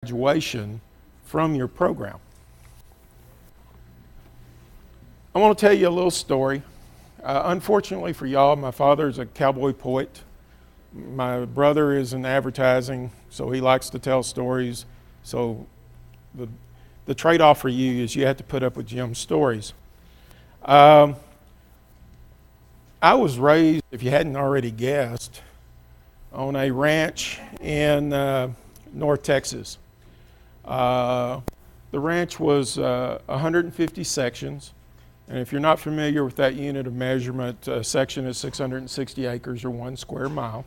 graduation from your program. I want to tell you a little story. Unfortunately for y'all, my father is a cowboy poet. My brother is in advertising, so he likes to tell stories. So the trade-off for you is you have to put up with Jim's stories. I was raised, if you hadn't already guessed, on a ranch in North Texas. The ranch was 150 sections, and if you're not familiar with that unit of measurement, a section is 660 acres or 1 square mile.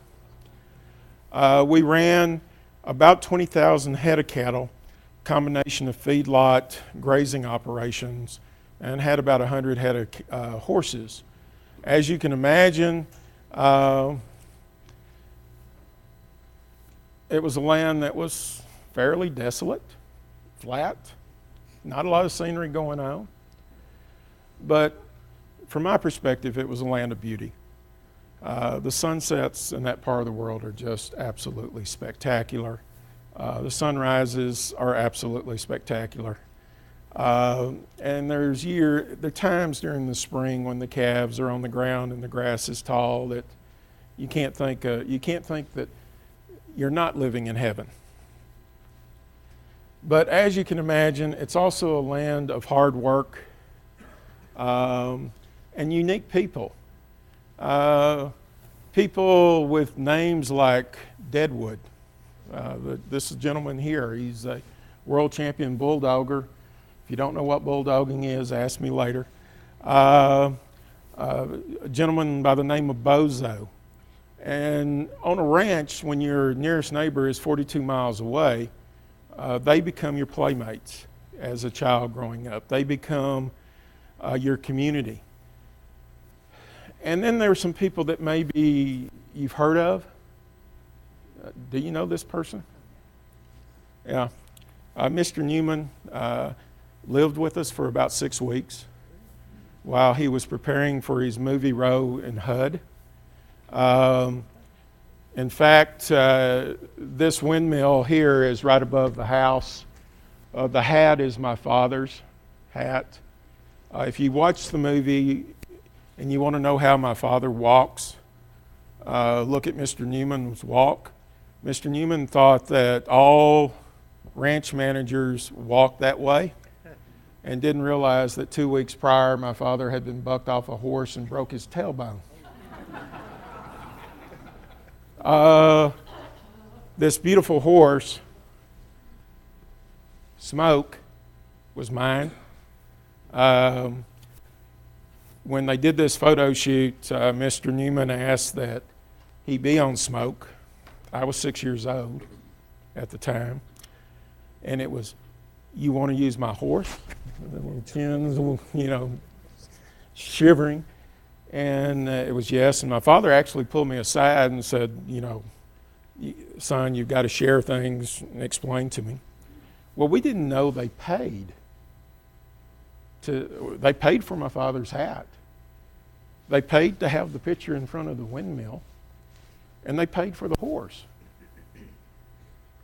We ran about 20,000 head of cattle, combination of feedlot, grazing operations, and had about 100 head of horses. As you can imagine, it was a land that was fairly desolate, flat, not a lot of scenery going on. But from my perspective, it was a land of beauty. The sunsets in that part of the world are just absolutely spectacular. The sunrises are absolutely spectacular. And there are times during the spring when the calves are on the ground and the grass is tall that you can't think that you're not living in heaven. But as you can imagine, it's also a land of hard work and unique people. People with names like Deadwood. This gentleman here, he's a world champion bulldogger. If you don't know what bulldogging is, ask me later. A gentleman by the name of Bozo. And on a ranch, when your nearest neighbor is 42 miles away, they become your playmates as a child growing up. They become your community. And then there are some people that maybe you've heard of. Do you know this person? Yeah. Mr. Newman lived with us for about 6 weeks while he was preparing for his movie role in HUD. In fact, this windmill here is right above the house. The hat is my father's hat. If you watch the movie and you want to know how my father walks, look at Mr. Newman's walk. Mr. Newman thought that all ranch managers walked that way and didn't realize that 2 weeks prior my father had been bucked off a horse and broke his tailbone. This beautiful horse, Smoke, was mine. When they did this photo shoot, Mr. Newman asked that he be on Smoke. I was 6 years old at the time. And it was, you want to use my horse? The little chins, shivering. And it was yes. And my father actually pulled me aside and said, son, you've got to share things and explain to me. Well, we didn't know they paid for my father's hat. They paid to have the picture in front of the windmill, and they paid for the horse.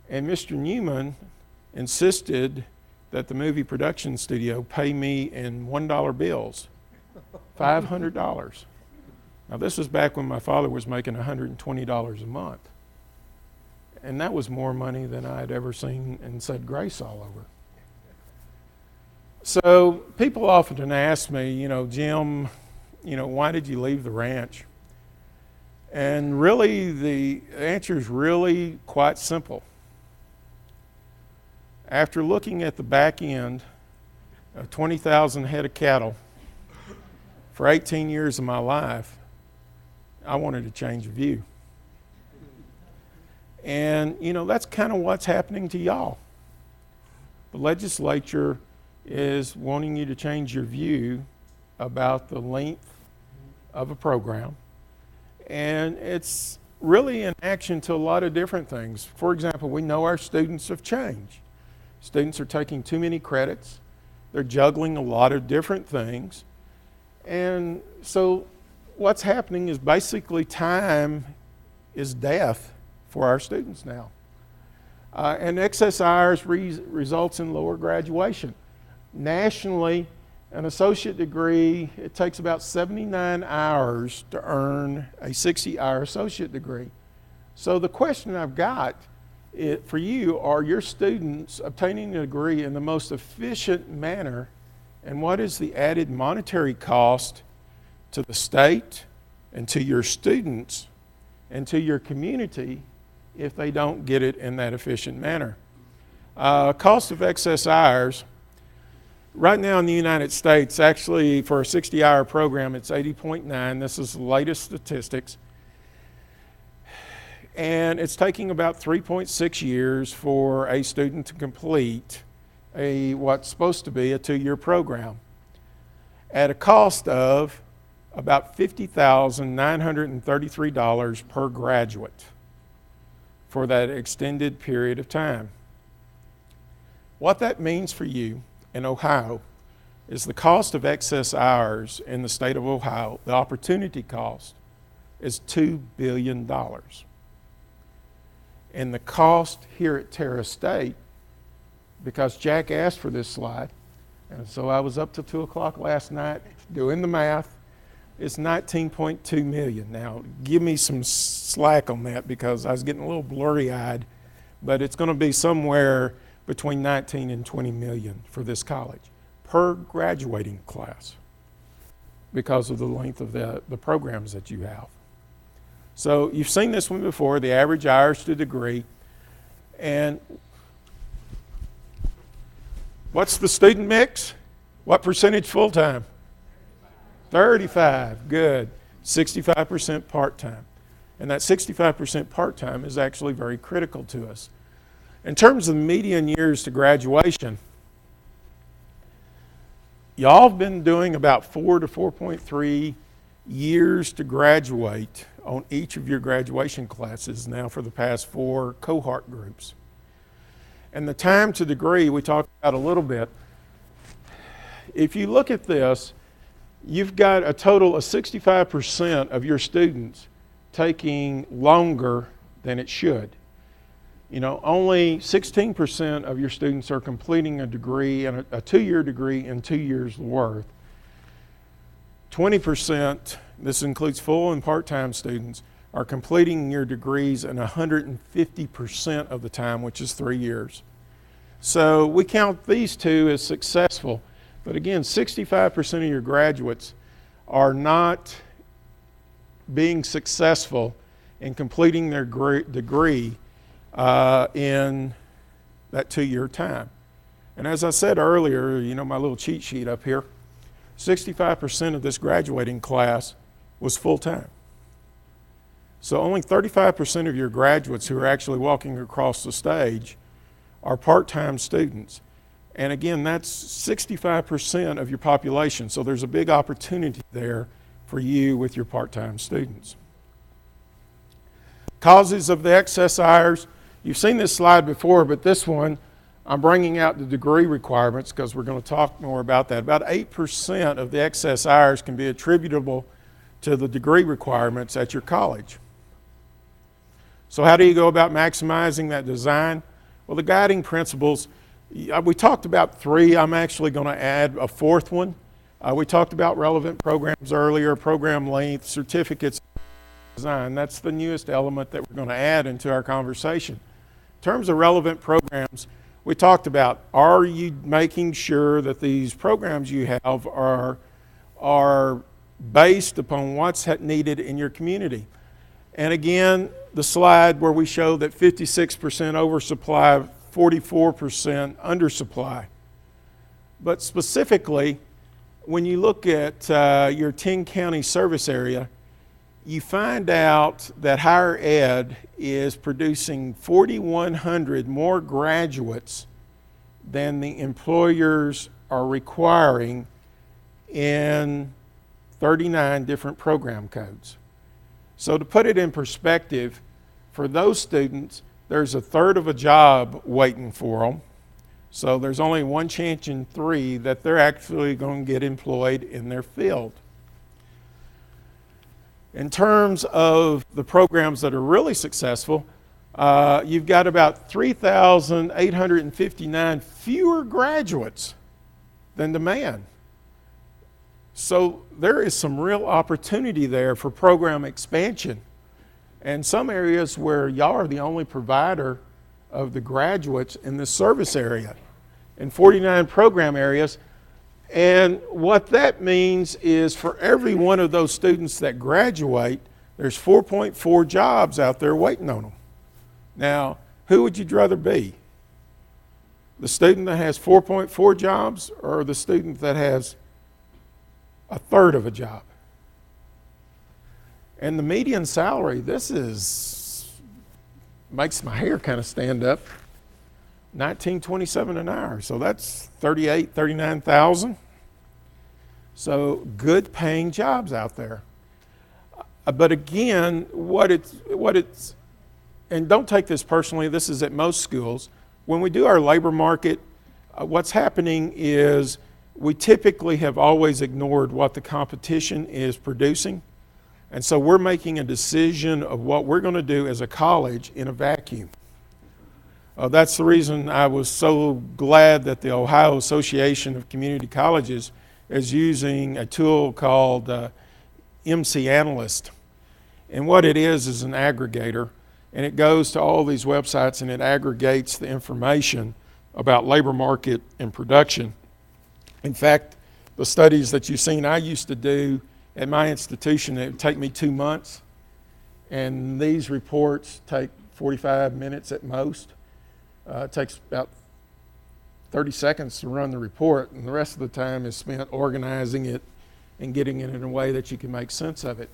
And Mr. Newman insisted that the movie production studio pay me in $1 bills, $500. Now, this was back when my father was making $120 a month. And that was more money than I had ever seen and said grace all over. So people often ask me, Jim, why did you leave the ranch? And really, the answer is really quite simple. After looking at the back end of 20,000 head of cattle for 18 years of my life, I wanted to change of view. And, that's kind of what's happening to y'all. The legislature is wanting you to change your view about the length of a program. And it's really in action to a lot of different things. For example, we know our students have changed. Students are taking too many credits. They're juggling a lot of different things. And so what's happening is basically time is death for our students now. And excess hours results in lower graduation. Nationally, an associate degree, it takes about 79 hours to earn a 60-hour associate degree. So the question I've got for you, are your students obtaining a degree in the most efficient manner, and what is the added monetary cost to the state and to your students and to your community if they don't get it in that efficient manner? Cost of excess hours, right now in the United States, actually for a 60-hour program, it's 80.9. This is the latest statistics. And it's taking about 3.6 years for a student to complete what's supposed to be a 2-year program at a cost of about $50,933 per graduate for that extended period of time. What that means for you in Ohio is the cost of excess hours in the state of Ohio, the opportunity cost, is $2 billion. And the cost here at Terra State, because Jack asked for this slide, and so I was up till 2 o'clock last night doing the math, it's $19.2 million. Now, give me some slack on that because I was getting a little blurry-eyed, but it's going to be somewhere between 19 and 20 million for this college per graduating class because of the length of the programs that you have. So you've seen this one before, the average hours to degree. And what's the student mix? What percentage full-time? 35, good. 65% part-time. And that 65% part-time is actually very critical to us. In terms of the median years to graduation, y'all have been doing about 4 to 4.3 years to graduate on each of your graduation classes now for the past 4 cohort groups. And the time to degree we talked about a little bit. If you look at this, you've got a total of 65% of your students taking longer than it should. You know, only 16% of your students are completing a degree, and a 2-year degree in 2 years worth. 20%, this includes full and part-time students, are completing your degrees in 150% of the time, which is 3 years. So we count these two as successful. But again, 65% of your graduates are not being successful in completing their degree in that 2-year time. And as I said earlier, you know, my little cheat sheet up here, 65% of this graduating class was full-time. So only 35% of your graduates who are actually walking across the stage are part-time students. And again, that's 65% of your population. So there's a big opportunity there for you with your part-time students. Causes of the excess hours. You've seen this slide before, but this one, I'm bringing out the degree requirements because we're going to talk more about that. About 8% of the excess hours can be attributable to the degree requirements at your college. So how do you go about maximizing that design? Well, the guiding principles, we talked about 3. I'm actually going to add a 4th one. We talked about relevant programs earlier, program length, certificates, design. That's the newest element that we're going to add into our conversation. In terms of relevant programs, we talked about, are you making sure that these programs you have are based upon what's needed in your community? And again, the slide where we show that 56% oversupply, 44% undersupply. But specifically, when you look at your 10-county service area, you find out that higher ed is producing 4,100 more graduates than the employers are requiring in 39 different program codes. So to put it in perspective, for those students, there's a third of a job waiting for them. So there's only one chance in 3 that they're actually going to get employed in their field. In terms of the programs that are really successful, You've got about 3,859 fewer graduates than demand. So there is some real opportunity there for program expansion. And some areas where y'all are the only provider of the graduates in this service area, in 49 program areas. And what that means is for every one of those students that graduate, there's 4.4 jobs out there waiting on them. Now, who would you rather be? The student that has 4.4 jobs or the student that has a third of a job? And the median salary, makes my hair kind of stand up, $19.27 an hour. So that's $39,000. So good paying jobs out there. But again, and don't take this personally, this is at most schools. When we do our labor market, what's happening is we typically have always ignored what the competition is producing. And so we're making a decision of what we're going to do as a college in a vacuum. That's the reason I was so glad that the Ohio Association of Community Colleges is using a tool called MC Analyst. And what it is an aggregator. And it goes to all these websites and it aggregates the information about labor market and production. In fact, the studies that you've seen I used to do at my institution, it would take me 2 months. And these reports take 45 minutes at most. It takes about 30 seconds to run the report, and the rest of the time is spent organizing it and getting it in a way that you can make sense of it.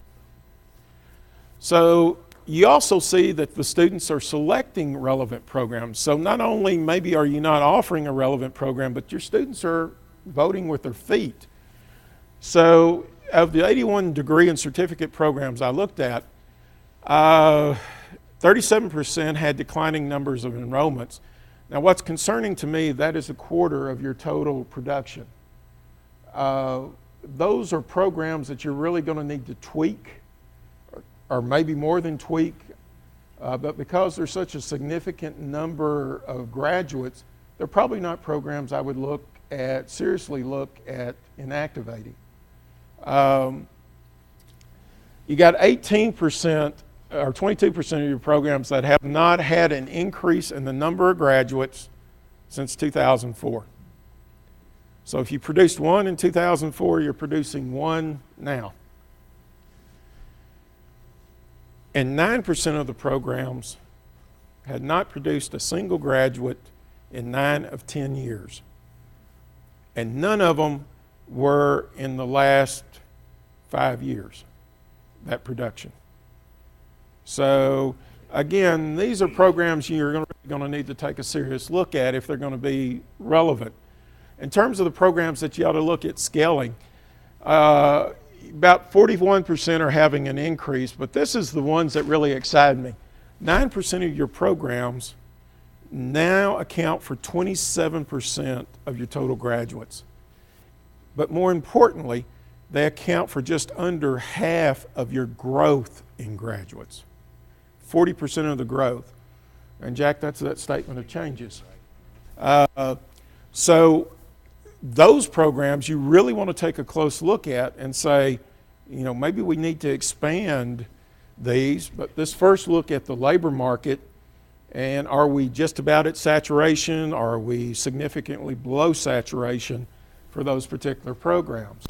So you also see that the students are selecting relevant programs. So not only maybe are you not offering a relevant program, but your students are voting with their feet. So of the 81 degree and certificate programs I looked at, 37% had declining numbers of enrollments. Now what's concerning to me, that is a quarter of your total production. Those are programs that you're really going to need to tweak, or maybe more than tweak, but because there's such a significant number of graduates, they're probably not programs I would seriously look at inactivating. You got 18% or 22% of your programs that have not had an increase in the number of graduates since 2004. So if you produced one in 2004, you're producing one now. And 9% of the programs had not produced a single graduate in 9 of 10 years. And none of them were in the last 5 years, that production. So again, these are programs you're going to need to take a serious look at if they're going to be relevant. In terms of the programs that you ought to look at scaling, about 41% are having an increase, but this is the ones that really excite me. 9% of your programs now account for 27% of your total graduates. But more importantly, they account for just under half of your growth in graduates. 40% of the growth. And Jack, that's that statement of changes. So those programs you really want to take a close look at and say, maybe we need to expand these, but let's first look at the labor market, and are we just about at saturation? Are we significantly below saturation for those particular programs?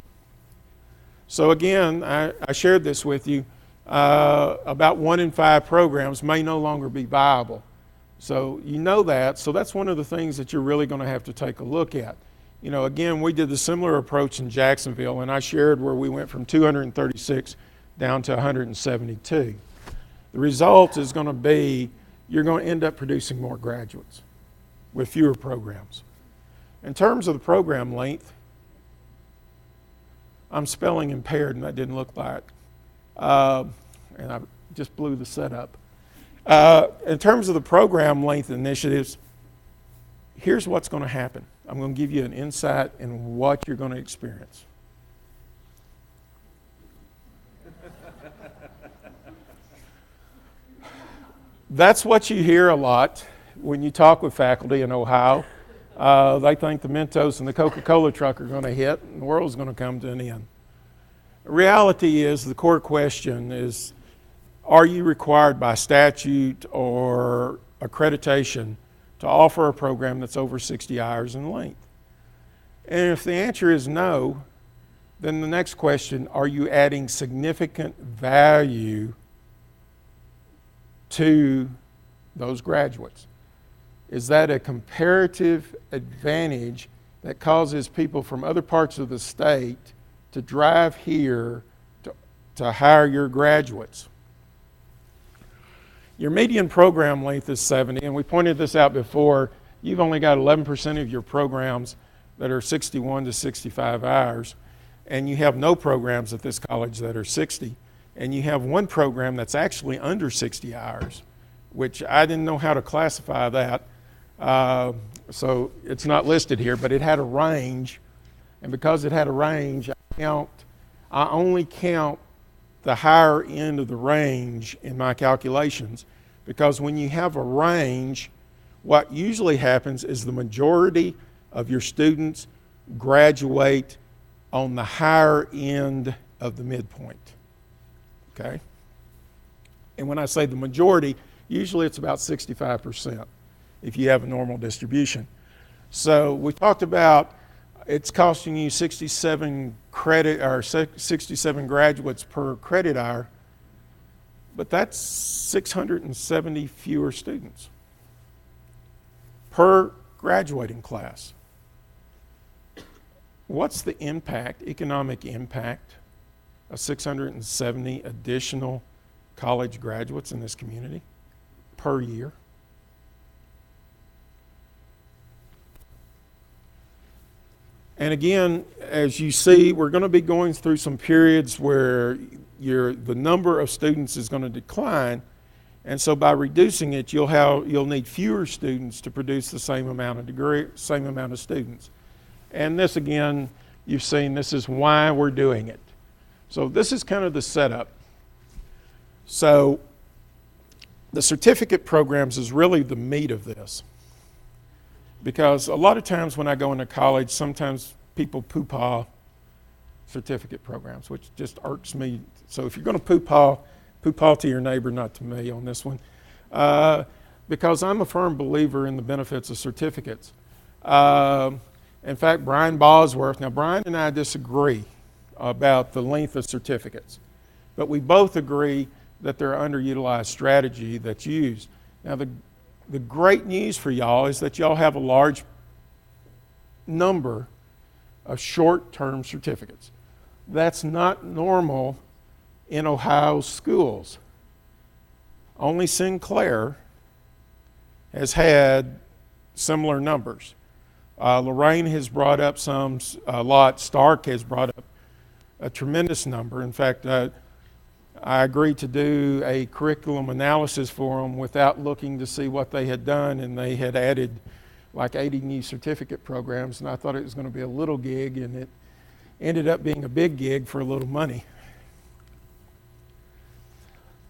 So again, I shared this with you. About 1 in 5 programs may no longer be viable. So you know that. So that's one of the things that you're really going to have to take a look at. Again, we did the similar approach in Jacksonville, and I shared where we went from 236 down to 172. The result is going to be you're going to end up producing more graduates with fewer programs. In terms of the program length, I'm spelling impaired, and that didn't look like. And I just blew the setup. In terms of the program length initiatives, here's what's going to happen. I'm going to give you an insight in what you're going to experience. That's what you hear a lot when you talk with faculty in Ohio. They think the Mentos and the Coca-Cola truck are going to hit and the world's going to come to an end. The reality is, the core question is, are you required by statute or accreditation to offer a program that's over 60 hours in length? And if the answer is no, then the next question, are you adding significant value to those graduates? Is that a comparative advantage that causes people from other parts of the state to drive here to hire your graduates? Your median program length is 70, and we pointed this out before. You've only got 11% of your programs that are 61 to 65 hours, and you have no programs at this college that are 60, and you have one program that's actually under 60 hours, which I didn't know how to classify that, so it's not listed here, but it had a range, and because it had a range, I only count the higher end of the range in my calculations, because when you have a range, what usually happens is the majority of your students graduate on the higher end of the midpoint, okay? And when I say the majority, usually it's about 65% if you have a normal distribution. So we talked about it's costing you 67 graduates per credit hour, but that's 670 fewer students per graduating class. What's the impact, economic impact, of 670 additional college graduates in this community per year? And again, as you see, we're going to be going through some periods where the number of students is going to decline, and so by reducing it, you'll need fewer students to produce the same amount of students. And this, again, you've seen, this is why we're doing it. So this is kind of the setup. So the certificate programs is really the meat of this. Because a lot of times when I go into college, sometimes people poo-paw certificate programs, which just irks me. So if you're going to poo-paw to your neighbor, not to me on this one. Because I'm a firm believer in the benefits of certificates. In fact, Brian Bosworth, now Brian and I disagree about the length of certificates, but we both agree that they're an underutilized strategy that's used. Now the great news for y'all is that y'all have a large number of short-term certificates. That's not normal in Ohio schools. Only Sinclair has had similar numbers. Lorraine has brought up a lot. Stark has brought up a tremendous number. In fact, I agreed to do a curriculum analysis for them without looking to see what they had done, and they had added like 80 new certificate programs, and I thought it was going to be a little gig, and it ended up being a big gig for a little money.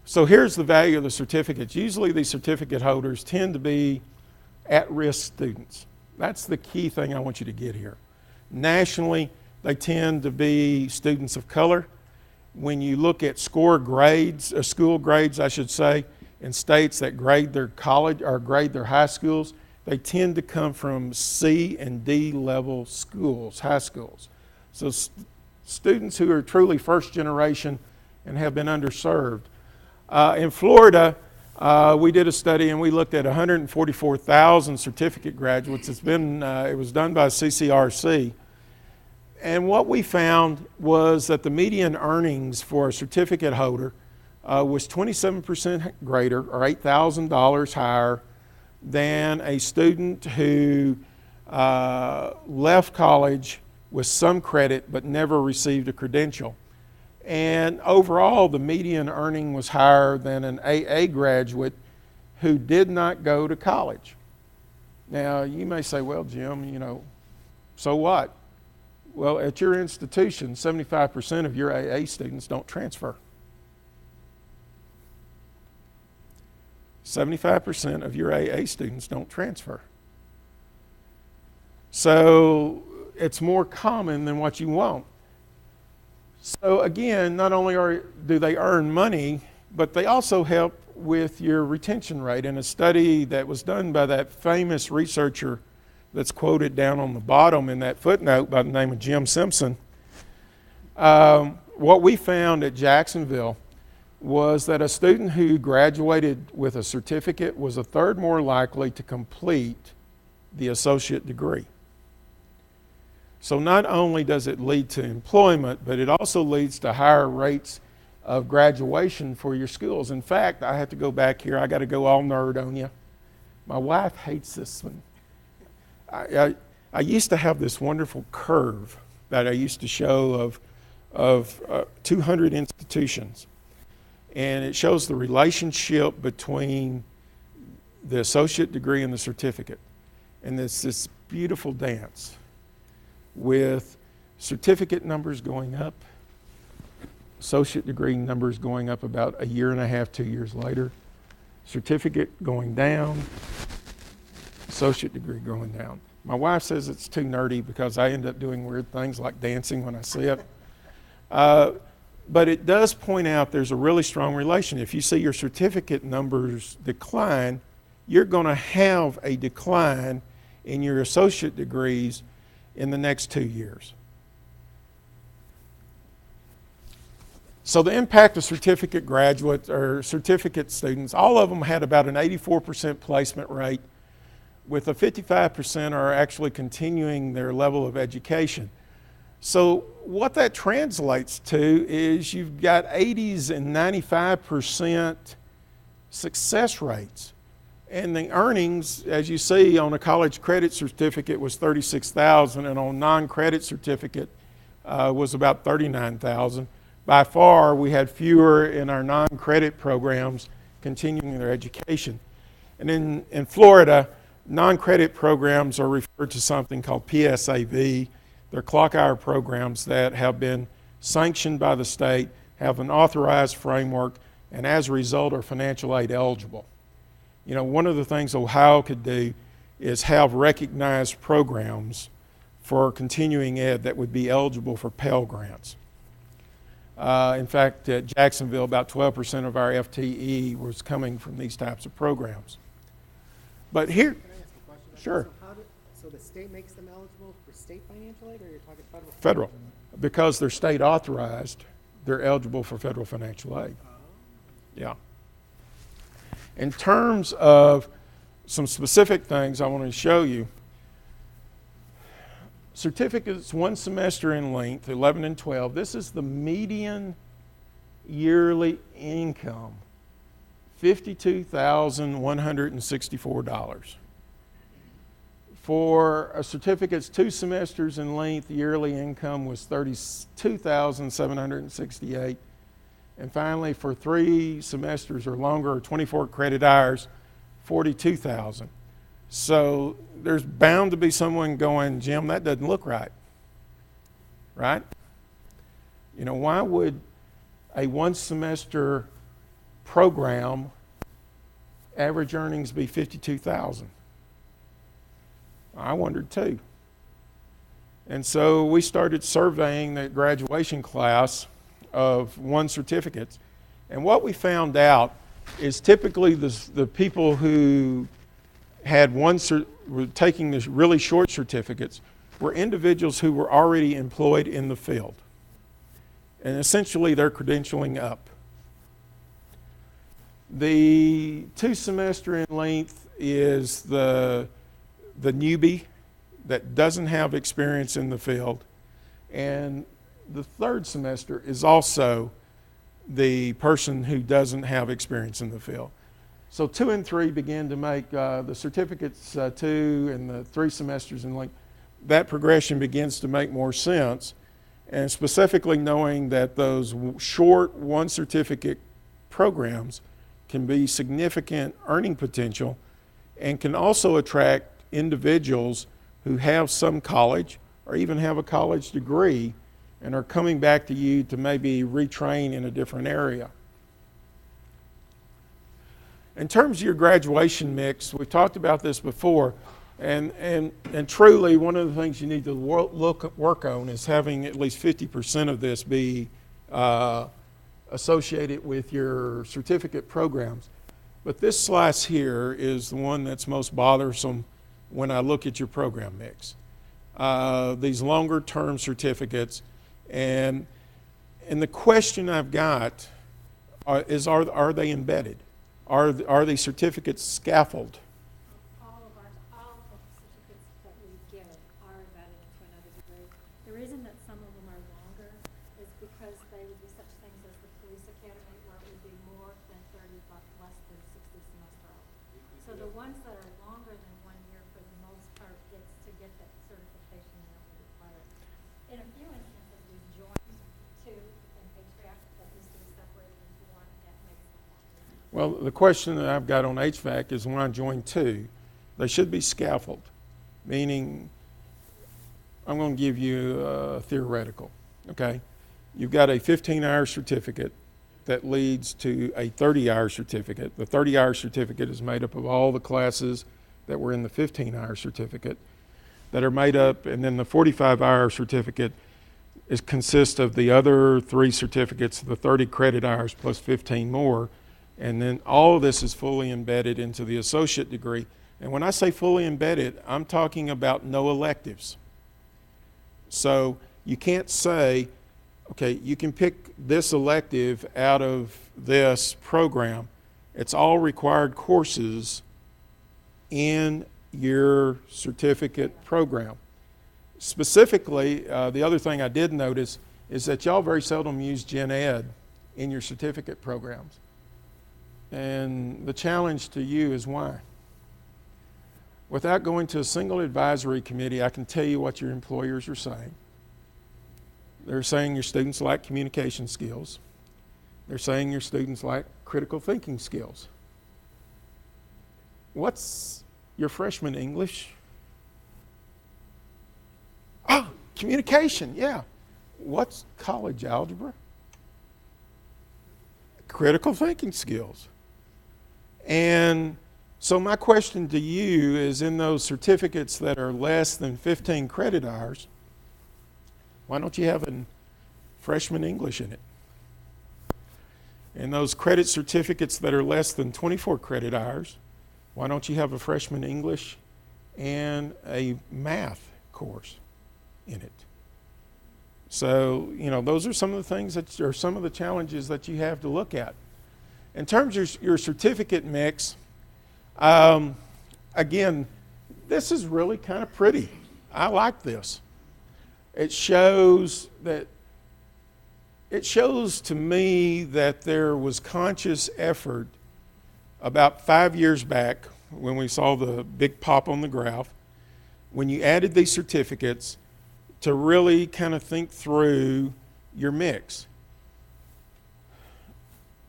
So here's the value of the certificates. Usually these certificate holders tend to be at-risk students. That's the key thing I want you to get here. Nationally, they tend to be students of color. When you look at school grades, I should say, in states that grade their college or grade their high schools, they tend to come from C and D level schools, high schools. So students who are truly first generation and have been underserved. In Florida, we did a study and we looked at 144,000 certificate graduates. It was done by CCRC. And what we found was that the median earnings for a certificate holder was 27% greater, or $8,000 higher, than a student who left college with some credit but never received a credential. And overall, the median earning was higher than an AA graduate who did not go to college. Now, you may say, well, Jim, so what? Well, at your institution, 75% of your AA students don't transfer. 75% of your AA students don't transfer. So it's more common than what you want. So again, not only do they earn money, but they also help with your retention rate. In a study that was done by that famous researcher that's quoted down on the bottom in that footnote by the name of Jim Simpson, what we found at Jacksonville was that a student who graduated with a certificate was a third more likely to complete the associate degree. So not only does it lead to employment, but it also leads to higher rates of graduation for your schools. In fact, I have to go back here. I got to go all nerd on you. My wife hates this one. I used to have this wonderful curve that I used to show of 200 institutions. And it shows the relationship between the associate degree and the certificate. And it's this beautiful dance with certificate numbers going up, associate degree numbers going up about a year and a half, 2 years later, certificate going down, associate degree going down. My wife says it's too nerdy because I end up doing weird things like dancing when I see it. But it does point out there's a really strong relation. If you see your certificate numbers decline, you're going to have a decline in your associate degrees in the next 2 years. So the impact of certificate graduates or certificate students, all of them had about an 84% placement rate, with a 55% are actually continuing their level of education. So what that translates to is you've got 80s and 95% success rates. And the earnings, as you see, on a college credit certificate was $36,000, and on non-credit certificate was about $39,000. By far, we had fewer in our non-credit programs continuing their education. And in Florida, non-credit programs are referred to something called PSAV. They're clock hour programs that have been sanctioned by the state, have an authorized framework, and as a result are financial aid eligible. You know, one of the things Ohio could do is have recognized programs for continuing ed that would be eligible for Pell Grants. In fact, at Jacksonville, about 12% of our FTE was coming from these types of programs. But here, can I ask a question? Sure. So the state makes them eligible for state financial aid, or you're talking federal? Federal. Because they're state authorized, they're eligible for federal financial aid. Yeah. In terms of some specific things I want to show you, certificates 1 semester in length, 11 and 12, this is the median yearly income, $52,164. For a certificate's 2 semesters in length, yearly income was $32,768. And finally, for 3 semesters or longer, or 24 credit hours, $42,000. So there's bound to be someone going, Jim, that doesn't look right. Right? You know, why would a 1 semester program average earnings be $52,000? I wondered too. And so we started surveying the graduation class of 1 certificates. And what we found out is typically the people who had were taking the really short certificates were individuals who were already employed in the field. And essentially they're credentialing up. The 2 semester in length is the newbie that doesn't have experience in the field. And the 3rd semester is also the person who doesn't have experience in the field. So 2 and 3 begin to make the certificates 2 and the 3 semesters in length. That progression begins to make more sense, and specifically knowing that those short 1 certificate programs can be significant earning potential and can also attract individuals who have some college or even have a college degree and are coming back to you to maybe retrain in a different area. In terms of your graduation mix, we've talked about this before, and truly one of the things you need to work on is having at least 50% of this be associated with your certificate programs. But this slice here is the one that's most bothersome when I look at your program mix. These longer term certificates, and the question I've got is are they embedded? Are these certificates scaffolded? All of the certificates that we give are embedded into another degree. The reason that some of them are longer is because they would be such things as the police academy, where it would be more than 30 but less than 60 semester hours. So the ones that are longer than 1 year, for the most part, it's to get that certification and that we require it. In a few instances, we've joined two in HVAC that needs to be separated into one, and that makes them longer. Well, the question that I've got on HVAC is when I join two, they should be scaffolded, meaning I'm going to give you a theoretical, okay? You've got a 15-hour certificate that leads to a 30-hour certificate. The 30-hour certificate is made up of all the classes that were in the 15-hour certificate that are made up, and then the 45-hour certificate consists of the other 3 certificates, the 30 credit hours plus 15 more, and then all of this is fully embedded into the associate degree. And when I say fully embedded, I'm talking about no electives. So you can't say, okay, you can pick this elective out of this program. It's all required courses in your certificate program. Specifically, the other thing I did notice is that y'all very seldom use Gen Ed in your certificate programs. And the challenge to you is why? Without going to a single advisory committee, I can tell you what your employers are saying. They're saying your students lack communication skills. They're saying your students lack critical thinking skills. What's your freshman English? Ah, communication, yeah. What's college algebra? Critical thinking skills. And so my question to you is, in those certificates that are less than 15 credit hours, why don't you have a freshman English in it? And those credit certificates that are less than 24 credit hours, why don't you have a freshman English and a math course in it? So, you know, those are some of the things that are some of the challenges that you have to look at. In terms of your certificate mix, again, this is really kind of pretty. I like this. It shows to me that there was conscious effort about 5 years back when we saw the big pop on the graph, when you added these certificates, to really kind of think through your mix.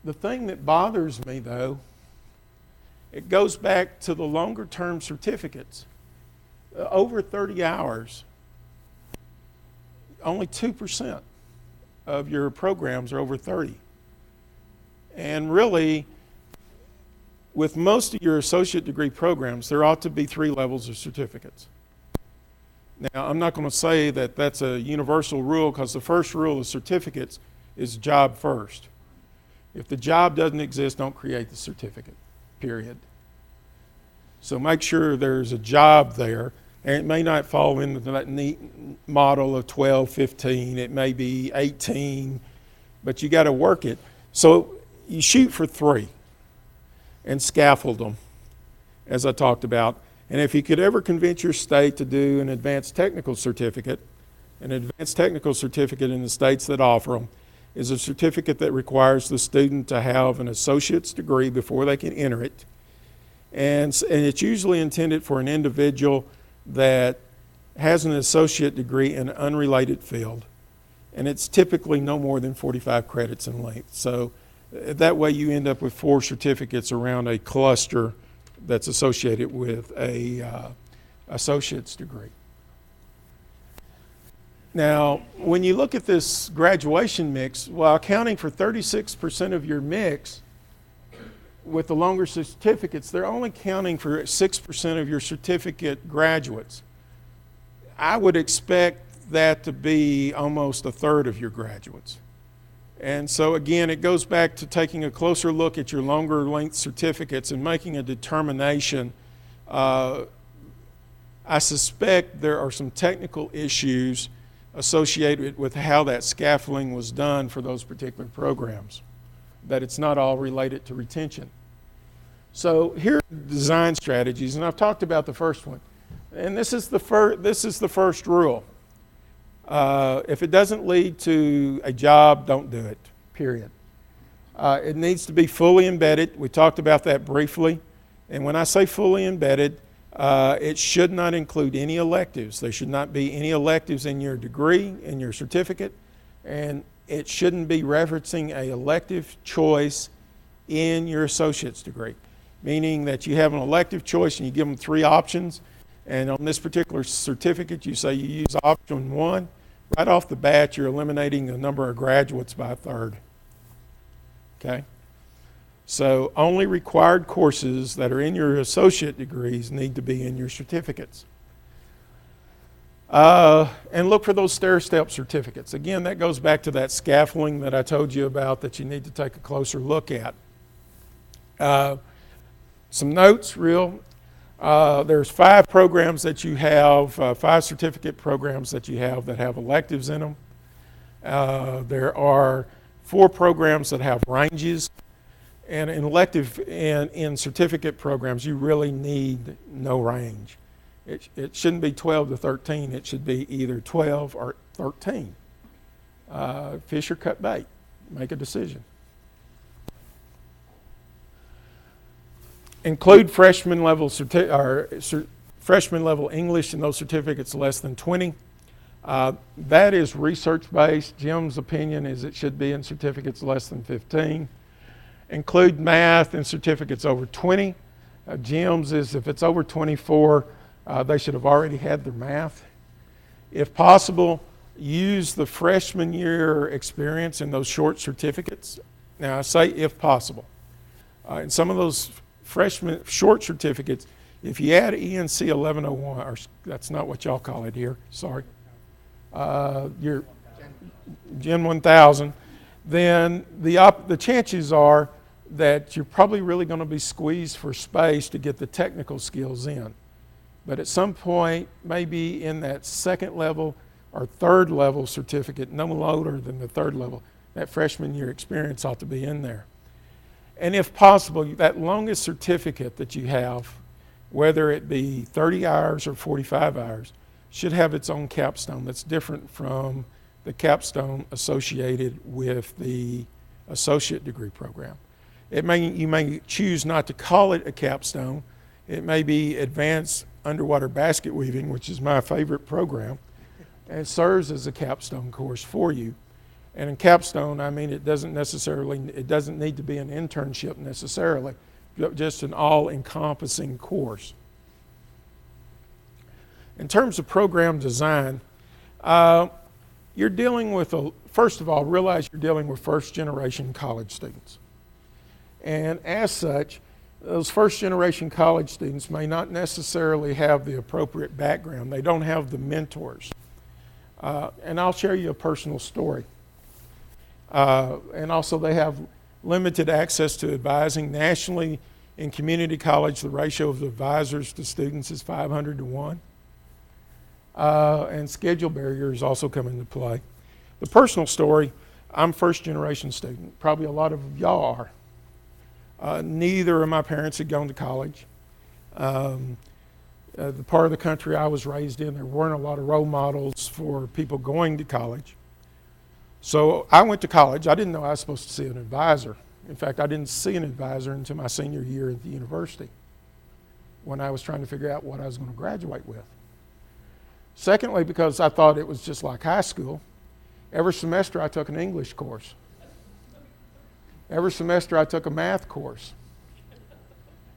The thing that bothers me, though, it goes back to the longer term certificates. Over 30 hours, only 2% of your programs are over 30. And really, with most of your associate degree programs, there ought to be 3 levels of certificates. Now, I'm not going to say that that's a universal rule, because the first rule of certificates is job first. If the job doesn't exist, don't create the certificate, period. So make sure there's a job there, and it may not fall into that neat model of 12, 15, it may be 18, but you got to work it. So you shoot for 3 and scaffold them, as I talked about. And if you could ever convince your state to do an advanced technical certificate in the states that offer them is a certificate that requires the student to have an associate's degree before they can enter it. And it's usually intended for an individual that has an associate degree in an unrelated field. And it's typically no more than 45 credits in length. So that way you end up with 4 certificates around a cluster that's associated with a associate's degree. Now, when you look at this graduation mix, while accounting for 36% of your mix, with the longer certificates, they're only counting for 6% of your certificate graduates. I would expect that to be almost a third of your graduates. And so again, it goes back to taking a closer look at your longer length certificates and making a determination. I suspect there are some technical issues associated with how that scaffolding was done for those particular programs, that it's not all related to retention. So here are design strategies, and I've talked about the first one. And this is the first rule. If it doesn't lead to a job, don't do it, period. It needs to be fully embedded. We talked about that briefly. And when I say fully embedded, it should not include any electives. There should not be any electives in your degree, in your certificate, and it shouldn't be referencing an elective choice in your associate's degree, meaning that you have an elective choice and you give them 3 options, and on this particular certificate you say you use option 1. Right off the bat, you're eliminating the number of graduates by a third. Okay? So only required courses that are in your associate degrees need to be in your certificates. And look for those stair-step certificates. Again, that goes back to that scaffolding that I told you about that you need to take a closer look at. Some notes, there's 5 programs that you have, 5 certificate programs that you have that have electives in them. There are 4 programs that have ranges. And in elective and in certificate programs, you really need no range. It shouldn't be 12 to 13. It should be either 12 or 13. Fish or cut bait. Make a decision. Include freshman level freshman level English in those certificates less than 20. That is research-based. Jim's opinion is it should be in certificates less than 15. Include math in certificates over 20. Jim's is if it's over 24, they should have already had their math. If possible, use the freshman year experience in those short certificates. Now I say if possible. In some of those freshman short certificates, if you add ENC 1101, or that's not what y'all call it here, sorry, your Gen 1000, then the chances are that you're probably really going to be squeezed for space to get the technical skills in. But at some point, maybe in that second level or third level certificate, no lower than the third level, that freshman year experience ought to be in there. And if possible, that longest certificate that you have, whether it be 30 hours or 45 hours, should have its own capstone that's different from the capstone associated with the associate degree program. You may choose not to call it a capstone. It may be advanced underwater basket weaving, which is my favorite program, and it serves as a capstone course for you. And in capstone, I mean it doesn't need to be an internship necessarily, just an all-encompassing course. In terms of program design, you're dealing with, first of all, realize you're dealing with first-generation college students. And as such, those first-generation college students may not necessarily have the appropriate background. They don't have the mentors. And I'll share you a personal story. And also they have limited access to advising. Nationally, in community college, the ratio of advisors to students is 500 to 1. And schedule barriers also come into play. The personal story, I'm first-generation student. Probably a lot of y'all are. Neither of my parents had gone to college. The part of the country I was raised in, there weren't a lot of role models for people going to college. So I went to college. I didn't know I was supposed to see an advisor. In fact, I didn't see an advisor until my senior year at the university when I was trying to figure out what I was going to graduate with. Secondly, because I thought it was just like high school, every semester I took an English course. Every semester I took a math course.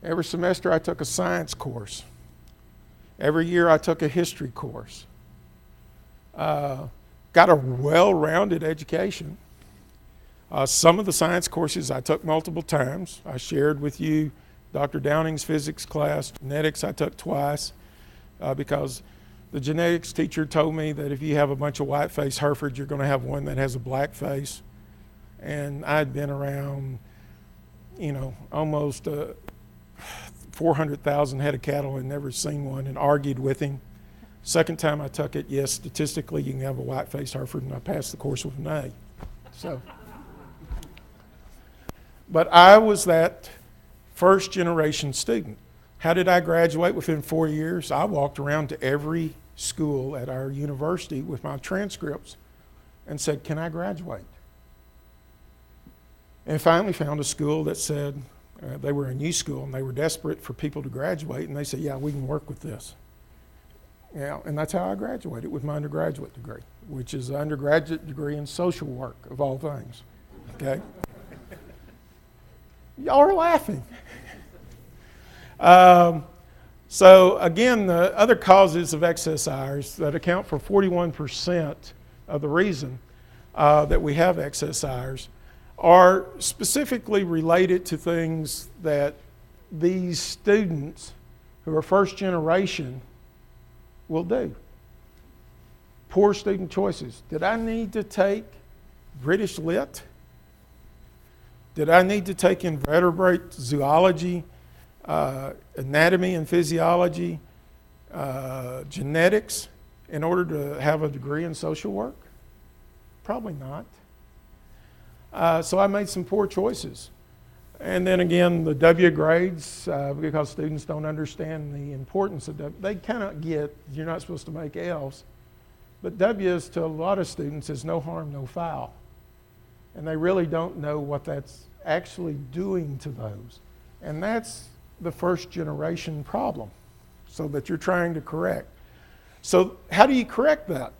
Every semester I took a science course. Every year I took a history course. Got a well-rounded education. Some of the science courses I took multiple times. I shared with you Dr. Downing's physics class. Genetics I took twice because the genetics teacher told me that if you have a bunch of white-faced Herefords, you're going to have one that has a black face. And I'd been around, almost 400,000 head of cattle and never seen one, and argued with him. Second time I took it, yes, statistically you can have a white-faced Hereford, and I passed the course with an A. So, but I was that first-generation student. How did I graduate within 4 years? I walked around to every school at our university with my transcripts and said, "Can I graduate?" And finally found a school that said, they were a new school and they were desperate for people to graduate, and they said, "Yeah, we can work with this." Yeah, and that's how I graduated with my undergraduate degree, which is an undergraduate degree in social work, of all things. Okay? Y'all are laughing. So again, the other causes of excess hours that account for 41% of the reason that we have excess hours are specifically related to things that these students who are first generation will do. Poor student choices. Did I need to take British Lit? Did I need to take invertebrate zoology, anatomy and physiology, genetics in order to have a degree in social work? Probably not. So I made some poor choices. And then again, the W grades, because students don't understand the importance of W. They cannot get, you're not supposed to make L's. But W's to a lot of students is no harm, no foul. And they really don't know what that's actually doing to those. And that's the first generation problem, so that you're trying to correct. So how do you correct that?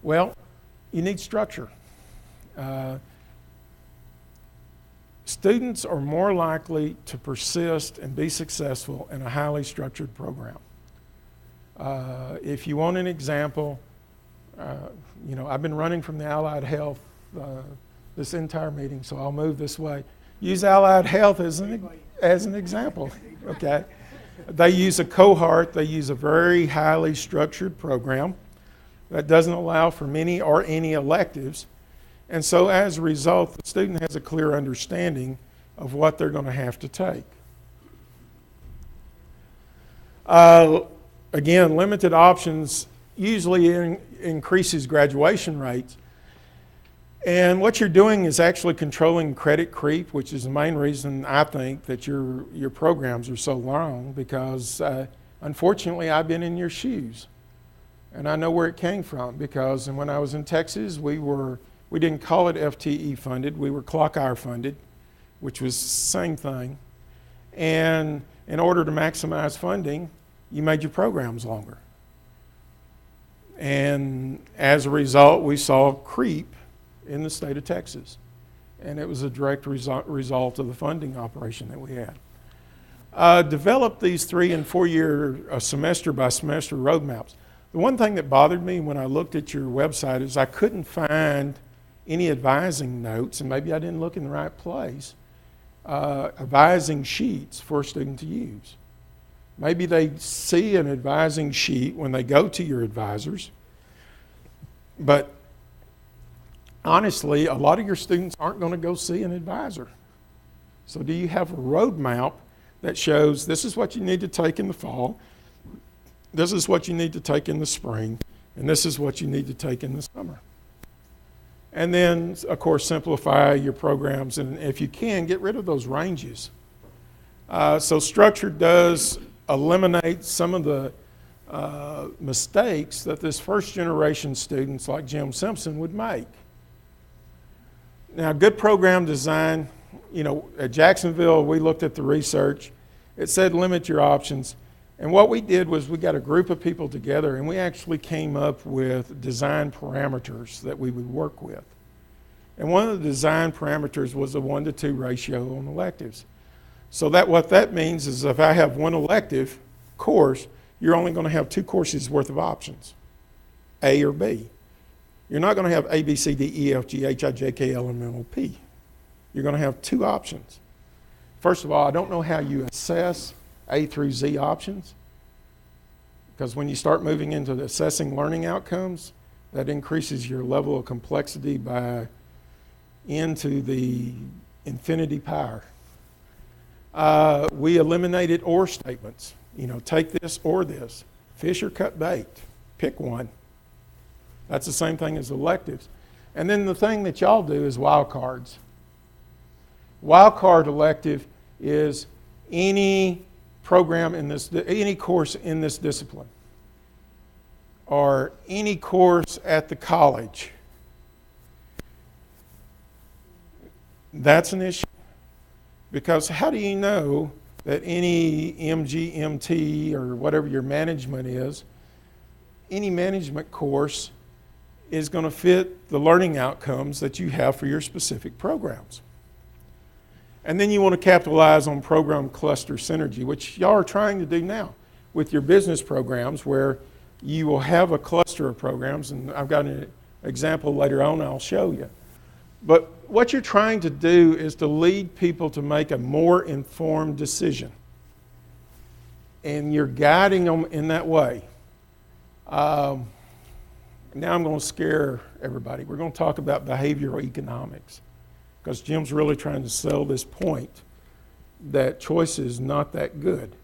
Well, you need structure. Students are more likely to persist and be successful in a highly structured program. If you want an example, I've been running from the Allied Health this entire meeting, so I'll move this way. Use Allied Health as an example, okay? They use a cohort. They use a very highly structured program that doesn't allow for many or any electives. And so as a result, the student has a clear understanding of what they're going to have to take. Again, limited options usually increases graduation rates. And what you're doing is actually controlling credit creep, which is the main reason I think that your programs are so long, because unfortunately I've been in your shoes. And I know where it came from, because when I was in Texas, we didn't call it FTE funded, we were clock hour funded, which was the same thing. And in order to maximize funding, you made your programs longer. And as a result, we saw creep in the state of Texas. And it was a direct result of the funding operation that we had. Develop these 3 and 4 year semester by semester roadmaps. The one thing that bothered me when I looked at your website is I couldn't find any advising notes, and maybe I didn't look in the right place, advising sheets for a student to use. Maybe they see an advising sheet when they go to your advisors, but honestly, a lot of your students aren't going to go see an advisor. So do you have a roadmap that shows this is what you need to take in the fall, this is what you need to take in the spring, and this is what you need to take in the summer? And then, of course, simplify your programs, and if you can, get rid of those ranges. So structure does eliminate some of the mistakes that this first generation students like Jim Simpson would make. Now, good program design, at Jacksonville, we looked at the research. It said limit your options. And what we did was we got a group of people together, and we actually came up with design parameters that we would work with. And one of the design parameters was a 1-to-2 ratio on electives. So what that means is if I have one elective course, you're only going to have 2 courses worth of options, A or B. You're not going to have A, B, C, D, E, F, G, H, I, J, K, L, M, N, O, P. You're going to have two options. First of all, I don't know how you assess A through Z options, because when you start moving into assessing learning outcomes, that increases your level of complexity by into the infinity power. We eliminated or statements. Take this or this. Fish or cut bait. Pick one. That's the same thing as electives. And then the thing that y'all do is wild cards. Wild card elective is any program in this, any course in this discipline, or any course at the college. That's an issue. Because how do you know that any MGMT or whatever your management is, any management course is going to fit the learning outcomes that you have for your specific programs? And then you want to capitalize on program cluster synergy, which y'all are trying to do now with your business programs, where you will have a cluster of programs, and I've got an example later on I'll show you. But what you're trying to do is to lead people to make a more informed decision. And you're guiding them in that way. Now I'm going to scare everybody. We're going to talk about behavioral economics, because Jim's really trying to sell this point that choice is not that good.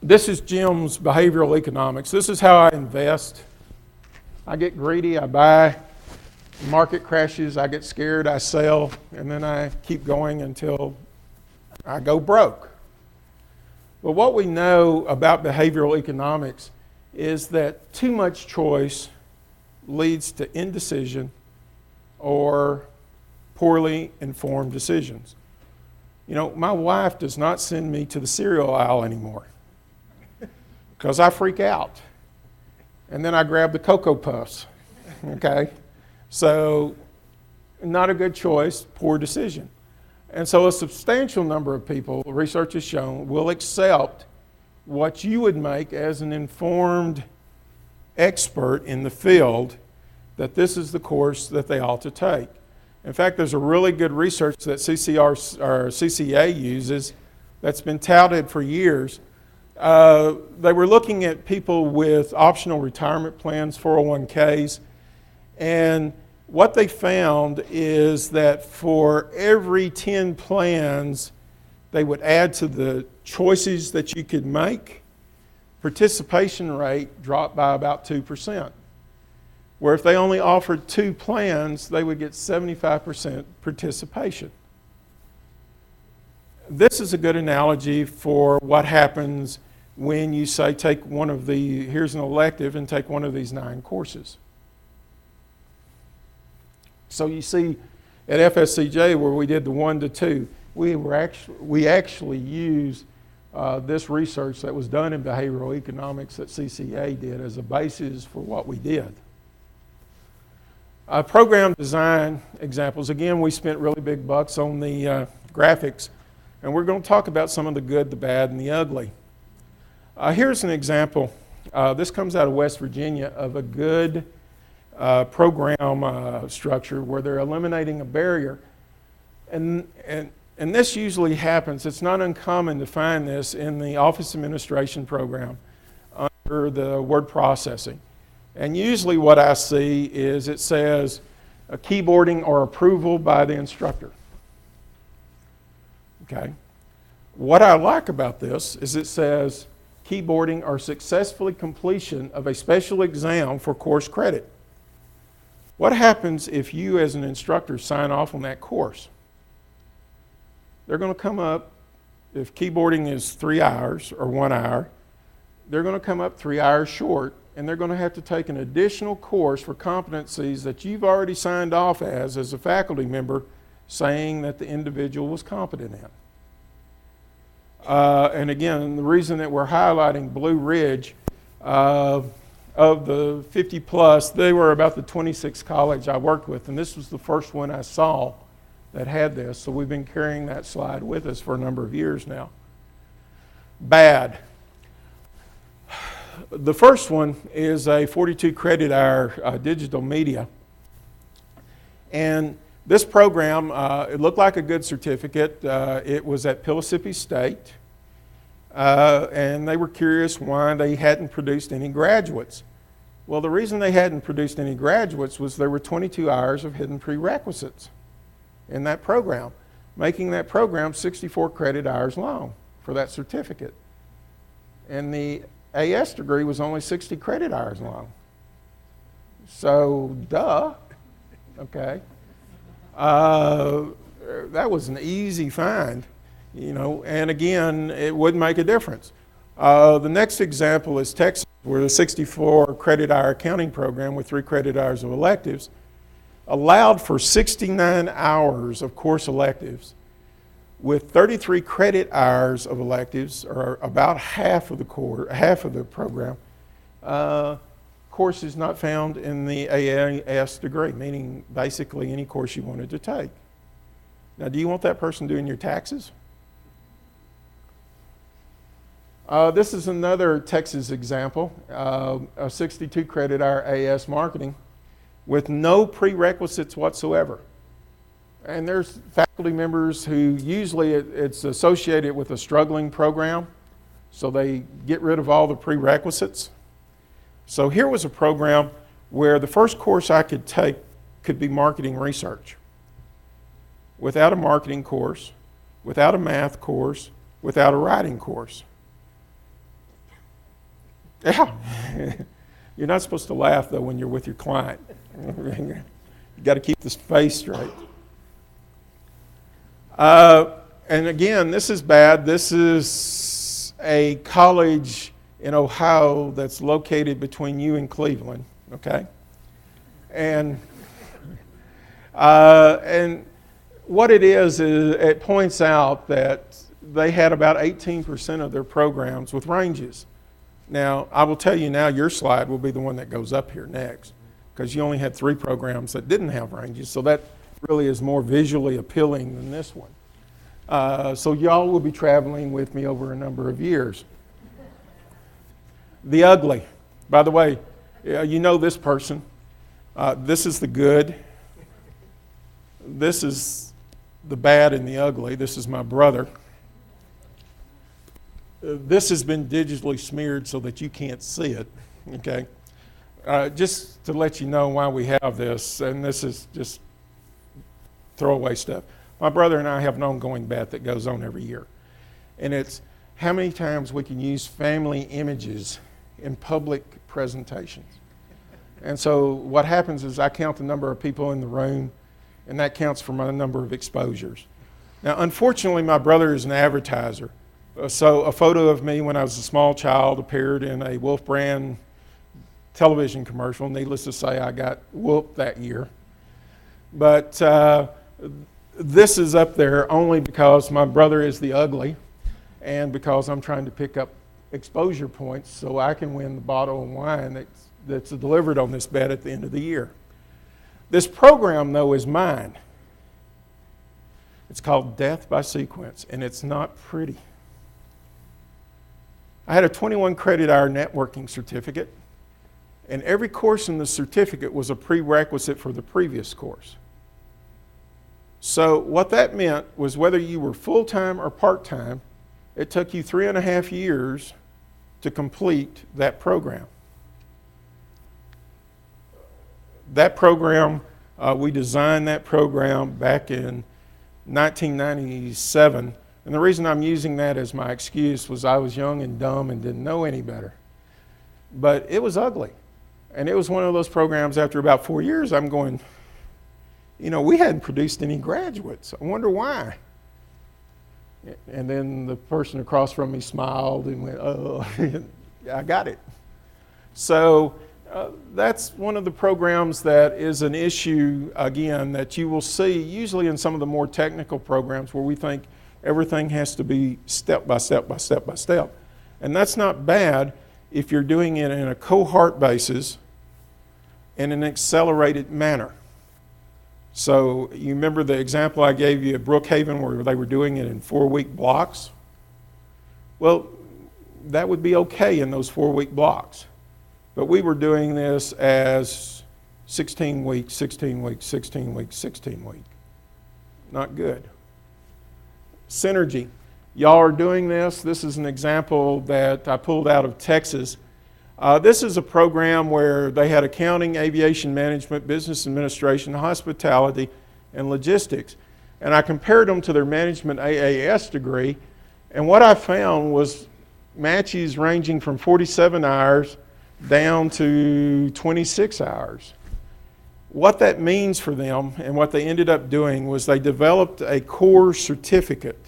This is Jim's behavioral economics. This is how I invest. I get greedy, I buy, the market crashes, I get scared, I sell, and then I keep going until I go broke. But what we know about behavioral economics is that too much choice leads to indecision or poorly informed decisions. My wife does not send me to the cereal aisle anymore because I freak out. And then I grab the Cocoa Puffs, okay? So not a good choice, poor decision. And so a substantial number of people, research has shown, will accept what you would make as an informed expert in the field, that this is the course that they ought to take. In fact, there's a really good research that CCA uses that's been touted for years. They were looking at people with optional retirement plans, 401ks, and what they found is that for every 10 plans they would add to the choices that you could make, participation rate dropped by about 2%. Where if they only offered 2 plans, they would get 75% participation. This is a good analogy for what happens when you say take one of the, here's an elective, and take one of these 9 courses. So you see at FSCJ where we did the 1 to 2, we actually used this research that was done in behavioral economics that CCA did as a basis for what we did. Program design examples. Again, we spent really big bucks on the graphics, and we're going to talk about some of the good, the bad, and the ugly. Here's an example. This comes out of West Virginia of a good program structure where they're eliminating a barrier. And this usually happens. It's not uncommon to find this in the office administration program under the word processing. And usually what I see is it says a keyboarding or approval by the instructor. Okay. What I like about this is it says keyboarding or successfully completion of a special exam for course credit. What happens if you as an instructor sign off on that course? They're going to come up, if keyboarding is 3 hours or 1 hour, they're going to come up 3 hours short, and they're going to have to take an additional course for competencies that you've already signed off as a faculty member, saying that the individual was competent in. And again, the reason that we're highlighting Blue Ridge, of the 50 plus, they were about the 26th college I worked with, and this was the first one I saw that had this. So we've been carrying that slide with us for a number of years now. Bad. The first one is a 42 credit hour digital media. And this program, it looked like a good certificate. It was at Pellissippi State. And they were curious why they hadn't produced any graduates. Well, the reason they hadn't produced any graduates was there were 22 hours of hidden prerequisites in that program, making that program 64 credit hours long for that certificate. And the AS degree was only 60 credit hours long. So, duh, okay. That was an easy find, you know, and again, it wouldn't make a difference. The next example is Texas, where the 64 credit hour accounting program with 3 credit hours of electives allowed for 69 hours of course electives with 33 credit hours of electives, or about half of the program. Courses not found in the AS degree, meaning basically any course you wanted to take. Now, do you want that person doing your taxes? This is another Texas example, a 62 credit hour AS marketing with no prerequisites whatsoever. And there's faculty members who usually it's associated with a struggling program, so they get rid of all the prerequisites. So here was a program where the first course I could take could be marketing research. Without a marketing course, without a math course, without a writing course. Yeah, you're not supposed to laugh though when you're with your client. You got to keep this face straight. And again, this is bad. This is a college in Ohio that's located between you and Cleveland, okay? And what it is it points out that they had about 18% of their programs with ranges. Now, I will tell you now, your slide will be the one that goes up here next, because you only had 3 programs that didn't have ranges, so that really is more visually appealing than this one. So y'all will be traveling with me over a number of years. The ugly. By the way, you know this person. This is the good. This is the bad and the ugly. This is my brother. This has been digitally smeared so that you can't see it, okay? Just to let you know why we have this, and this is just throwaway stuff. My brother and I have an ongoing bet that goes on every year, and it's how many times we can use family images in public presentations. And so what happens is I count the number of people in the room, and that counts for my number of exposures. Now, unfortunately, my brother is an advertiser. So a photo of me when I was a small child appeared in a Wolf brand television commercial. Needless to say, I got whooped that year. But this is up there only because my brother is the ugly and because I'm trying to pick up exposure points so I can win the bottle of wine that's delivered on this bet at the end of the year. This program, though, is mine. It's called Death by Sequence, and it's not pretty. I had a 21 credit hour networking certificate, and every course in the certificate was a prerequisite for the previous course. So what that meant was whether you were full-time or part-time, it took you 3.5 years to complete that program. That program, we designed that program back in 1997. And the reason I'm using that as my excuse was I was young and dumb and didn't know any better. But it was ugly. And it was one of those programs after about 4 years, I'm going, you know, we hadn't produced any graduates. I wonder why. And then the person across from me smiled and went, oh, I got it. So that's one of the programs that is an issue, again, that you will see usually in some of the more technical programs where we think everything has to be step by step by step by step. And that's not bad if you're doing it in a cohort basis in an accelerated manner. So you remember the example I gave you at Brookhaven where they were doing it in 4-week blocks? Well, that would be okay in those 4-week blocks. but we were doing this as 16 weeks, 16 weeks, 16 weeks, 16 weeks. Not good. Synergy. Y'all are doing this. This is an example that I pulled out of Texas. This is a program where they had accounting, aviation management, business administration, hospitality, and logistics. And I compared them to their management AAS degree. And what I found was matches ranging from 47 hours down to 26 hours. What that means for them and what they ended up doing was they developed a core certificate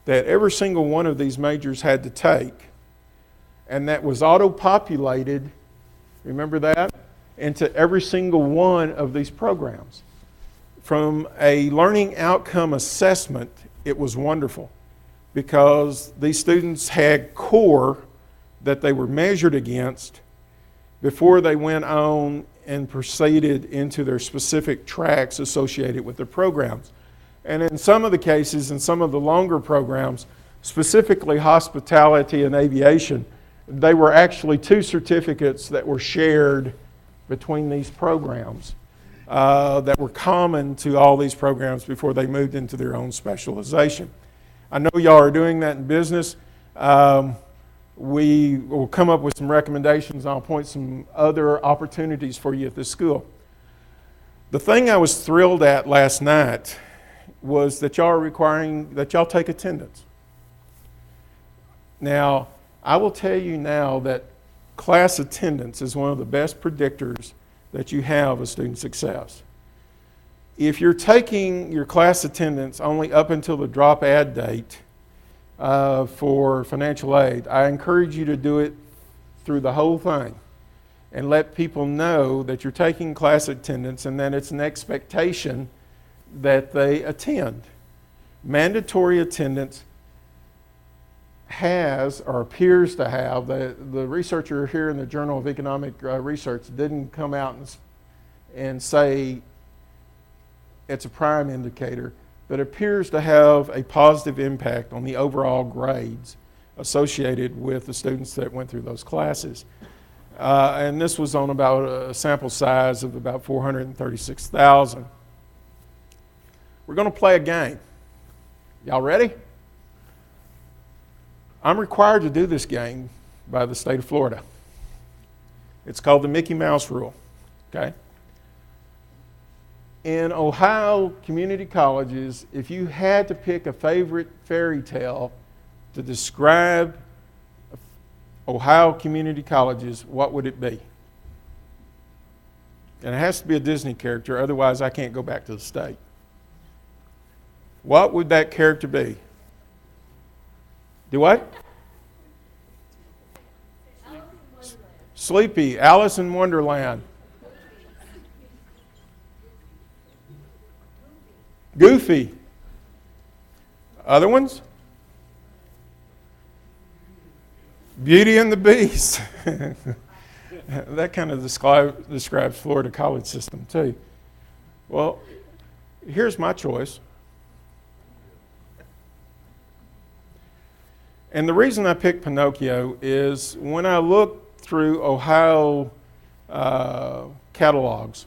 that every single one of these majors had to take, and that was auto-populated, remember that, into every single one of these programs. From a learning outcome assessment, it was wonderful because these students had core that they were measured against before they went on and proceeded into their specific tracks associated with their programs. And in some of the cases, in some of the longer programs, specifically hospitality and aviation, they were actually 2 certificates that were shared between these programs that were common to all these programs before they moved into their own specialization. I know y'all are doing that in business. We will come up with some recommendations. I'll point some other opportunities for you at this school. The thing I was thrilled at last night was that y'all are requiring that y'all take attendance. Now, I will tell you now that class attendance is one of the best predictors that you have of student success. If you're taking your class attendance only up until the drop add date for financial aid, I encourage you to do it through the whole thing and let people know that you're taking class attendance and that it's an expectation that they attend. Mandatory attendance has, or appears to have, the researcher here in the Journal of Economic Research didn't come out and say it's a prime indicator, but appears to have a positive impact on the overall grades associated with the students that went through those classes. And this was on about a sample size of about 436,000. We're going to play a game. Y'all ready? I'm required to do this game by the state of Florida. It's called the Mickey Mouse Rule, okay? In Ohio community colleges, if you had to pick a favorite fairy tale to describe Ohio community colleges, what would it be? And it has to be a Disney character, otherwise I can't go back to the state. What would that character be? Do what? Sleepy, Alice in Wonderland. Goofy. Other ones? Beauty and the Beast. That kind of describes Florida college system too. Well, here's my choice. And the reason I picked Pinocchio is when I look through Ohio catalogs,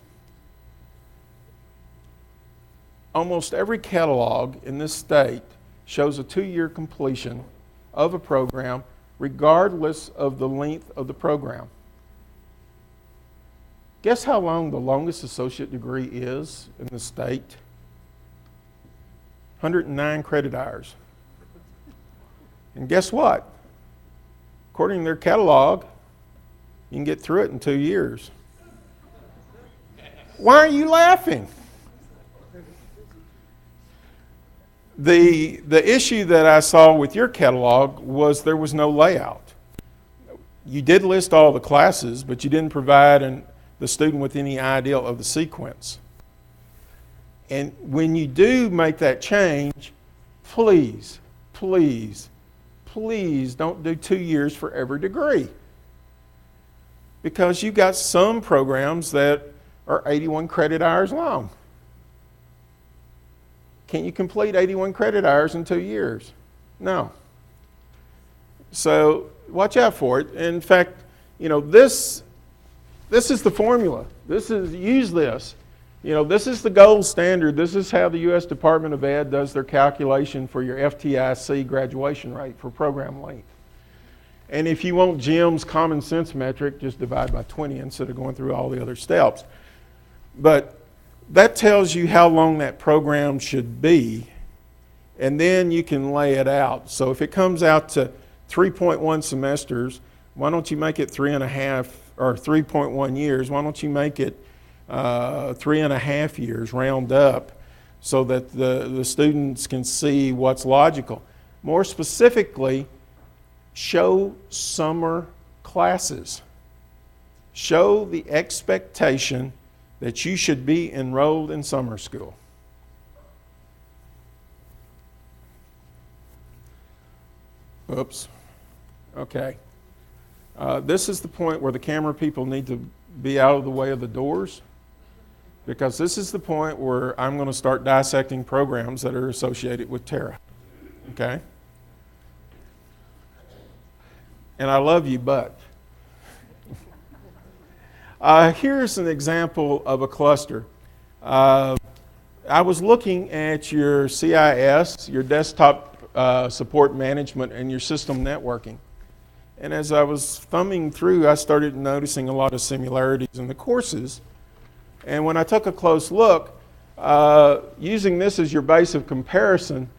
almost every catalog in this state shows a 2-year completion of a program regardless of the length of the program. Guess how long the longest associate degree is in the state? 109 credit hours. And guess what? According to their catalog, you can get through it in 2 years. Why are you laughing? The issue that I saw with your catalog was there was no layout. You did list all the classes, but you didn't provide the student with any idea of the sequence. And when you do make that change, please, please, please don't do 2 years for every degree. Because you've got some programs that are 81 credit hours long. Can you complete 81 credit hours in 2 years? No. So watch out for it. In fact, this This is the formula. Use this. This is the gold standard. This is how the U.S. Department of Ed does their calculation for your FTIC graduation rate for program length. And if you want Jim's common sense metric, just divide by 20 instead of going through all the other steps. But that tells you how long that program should be, and then you can lay it out. So if it comes out to 3.1 semesters, why don't you make it 3.5 or 3.1 years? Why don't you make it 3.5 years, round up, so that the students can see what's logical? More specifically, show summer classes. Show the expectation that you should be enrolled in summer school. Oops. Okay. This is the point where the camera people need to be out of the way of the doors, because this is the point where I'm going to start dissecting programs that are associated with Terra. Okay? And I love you, but. Here's an example of a cluster. I was looking at your CIS, your desktop support management, and your system networking. And as I was thumbing through, I started noticing a lot of similarities in the courses. And when I took a close look, using this as your base of comparison,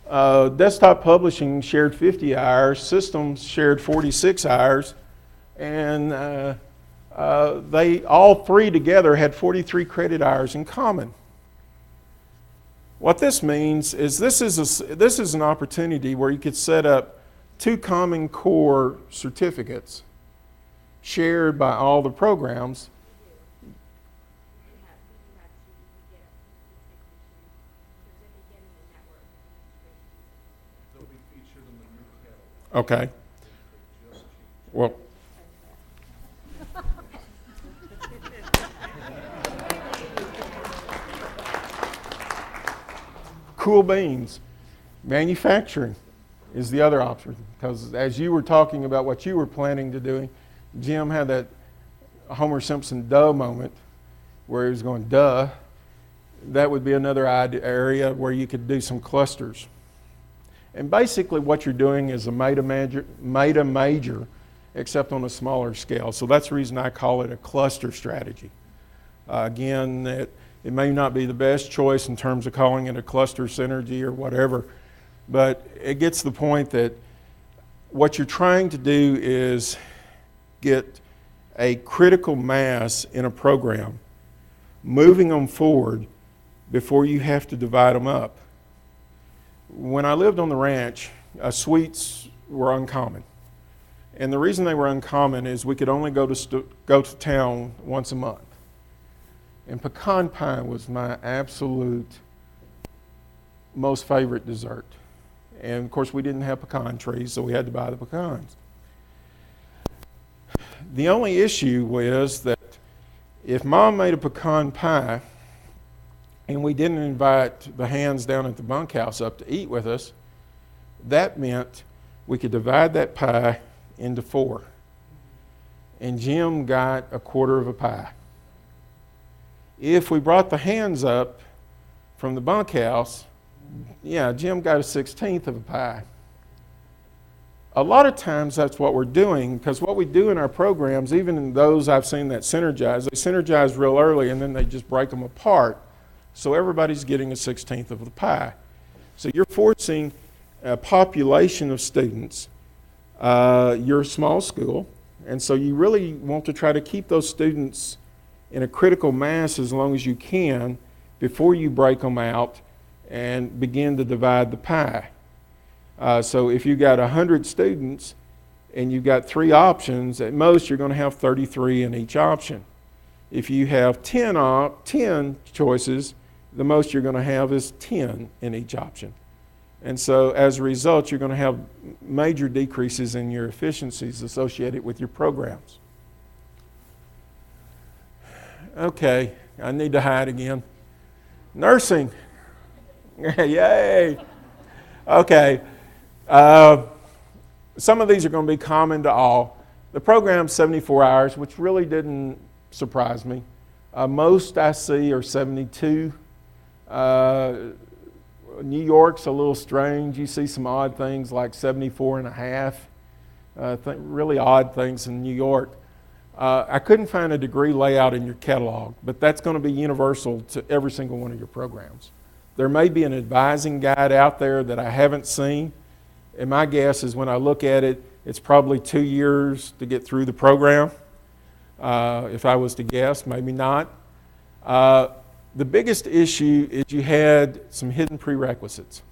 desktop publishing shared 50 hours, systems shared 46 hours, and they all three together had 43 credit hours in common. What this means is this is an opportunity where you could set up 2 common core certificates shared by all the programs. Okay. Well, cool beans. Manufacturing is the other option, because as you were talking about what you were planning to do, Jim had that Homer Simpson duh moment where he was going, duh. That would be another area where you could do some clusters. And basically what you're doing is a meta major, except on a smaller scale. So that's the reason I call it a cluster strategy. Again, it may not be the best choice in terms of calling it a cluster synergy or whatever, but it gets the point that what you're trying to do is get a critical mass in a program, moving them forward before you have to divide them up. When I lived on the ranch, suites were uncommon. And the reason they were uncommon is we could only go to town once a month. And pecan pie was my absolute most favorite dessert. And of course we didn't have pecan trees, so we had to buy the pecans. The only issue was that if Mom made a pecan pie and we didn't invite the hands down at the bunkhouse up to eat with us, that meant we could divide that pie into 4. And Jim got a quarter of a pie. If we brought the hands up from the bunkhouse, Jim got a 1/16 of a pie. A lot of times that's what we're doing, because what we do in our programs, even in those I've seen that synergize, they synergize real early and then they just break them apart. So everybody's getting a 1/16 of the pie. So you're forcing a population of students. You're a small school, and so you really want to try to keep those students in a critical mass as long as you can before you break them out and begin to divide the pie. So if you got 100 students and you've got 3 options, at most you're going to have 33 in each option. If you have 10 choices, the most you're going to have is 10 in each option. And so as a result, you're going to have major decreases in your efficiencies associated with your programs. Okay, I need to hide again. Nursing. Yay. Okay. Some of these are going to be common to all. The program's 74 hours, which really didn't surprise me. Most I see are 72. New York's a little strange. You see some odd things like 74 and a half. Really odd things in New York. I couldn't find a degree layout in your catalog, but that's going to be universal to every single one of your programs. There may be an advising guide out there that I haven't seen, and my guess is when I look at it, it's probably 2 years to get through the program. If I was to guess, maybe not. The biggest issue is you had some hidden prerequisites.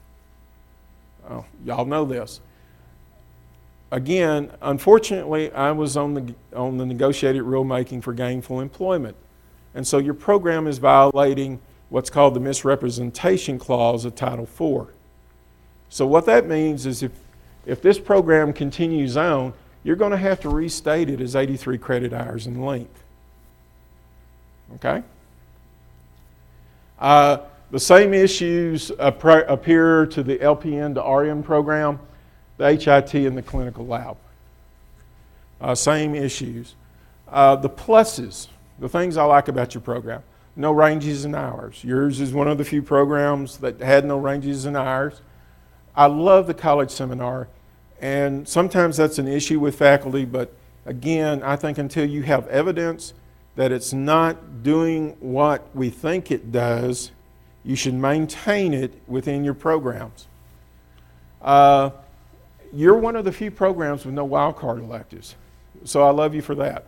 Oh, y'all know this. Again, unfortunately, I was on the negotiated rulemaking for gainful employment. And so your program is violating what's called the misrepresentation clause of Title IV. So what that means is if this program continues on, you're going to have to restate it as 83 credit hours in length. Okay? The same issues appear to the LPN to RN program, the HIT, and the clinical lab. Same issues. The pluses, the things I like about your program, no ranges in hours. Yours is one of the few programs that had no ranges in hours. I love the college seminar, and sometimes that's an issue with faculty, but again, I think until you have evidence that it's not doing what we think it does, you should maintain it within your programs. You're one of the few programs with no wildcard electives, so I love you for that.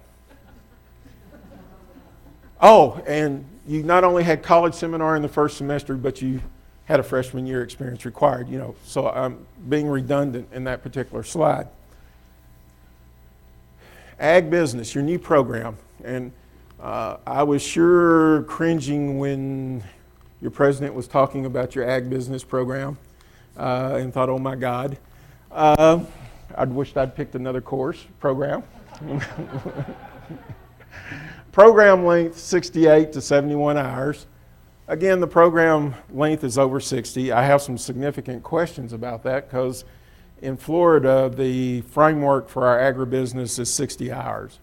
Oh, and you not only had college seminar in the first semester, but you had a freshman year experience required, so I'm being redundant in that particular slide. Ag Business, your new program, and I was sure cringing when your president was talking about your Ag Business program and thought, oh my God. I'd wished I'd picked another program. Program length, 68 to 71 hours. Again, the program length is over 60. I have some significant questions about that because in Florida, the framework for our agribusiness is 60 hours.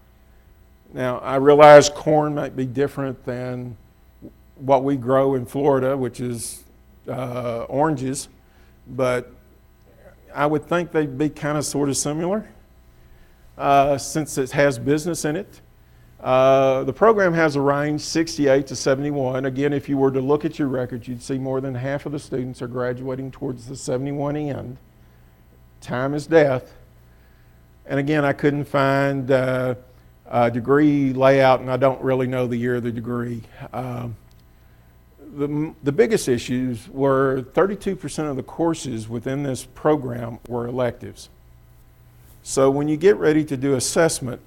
Now, I realize corn might be different than what we grow in Florida, which is oranges, but I would think they'd be kind of sort of similar since it has business in it. The program has a range 68 to 71. Again, if you were to look at your records, you'd see more than half of the students are graduating towards the 71 end. Time is death. And again, I couldn't find a degree layout, and I don't really know the year of the degree. The biggest issues were 32% of the courses within this program were electives. So when you get ready to do assessment,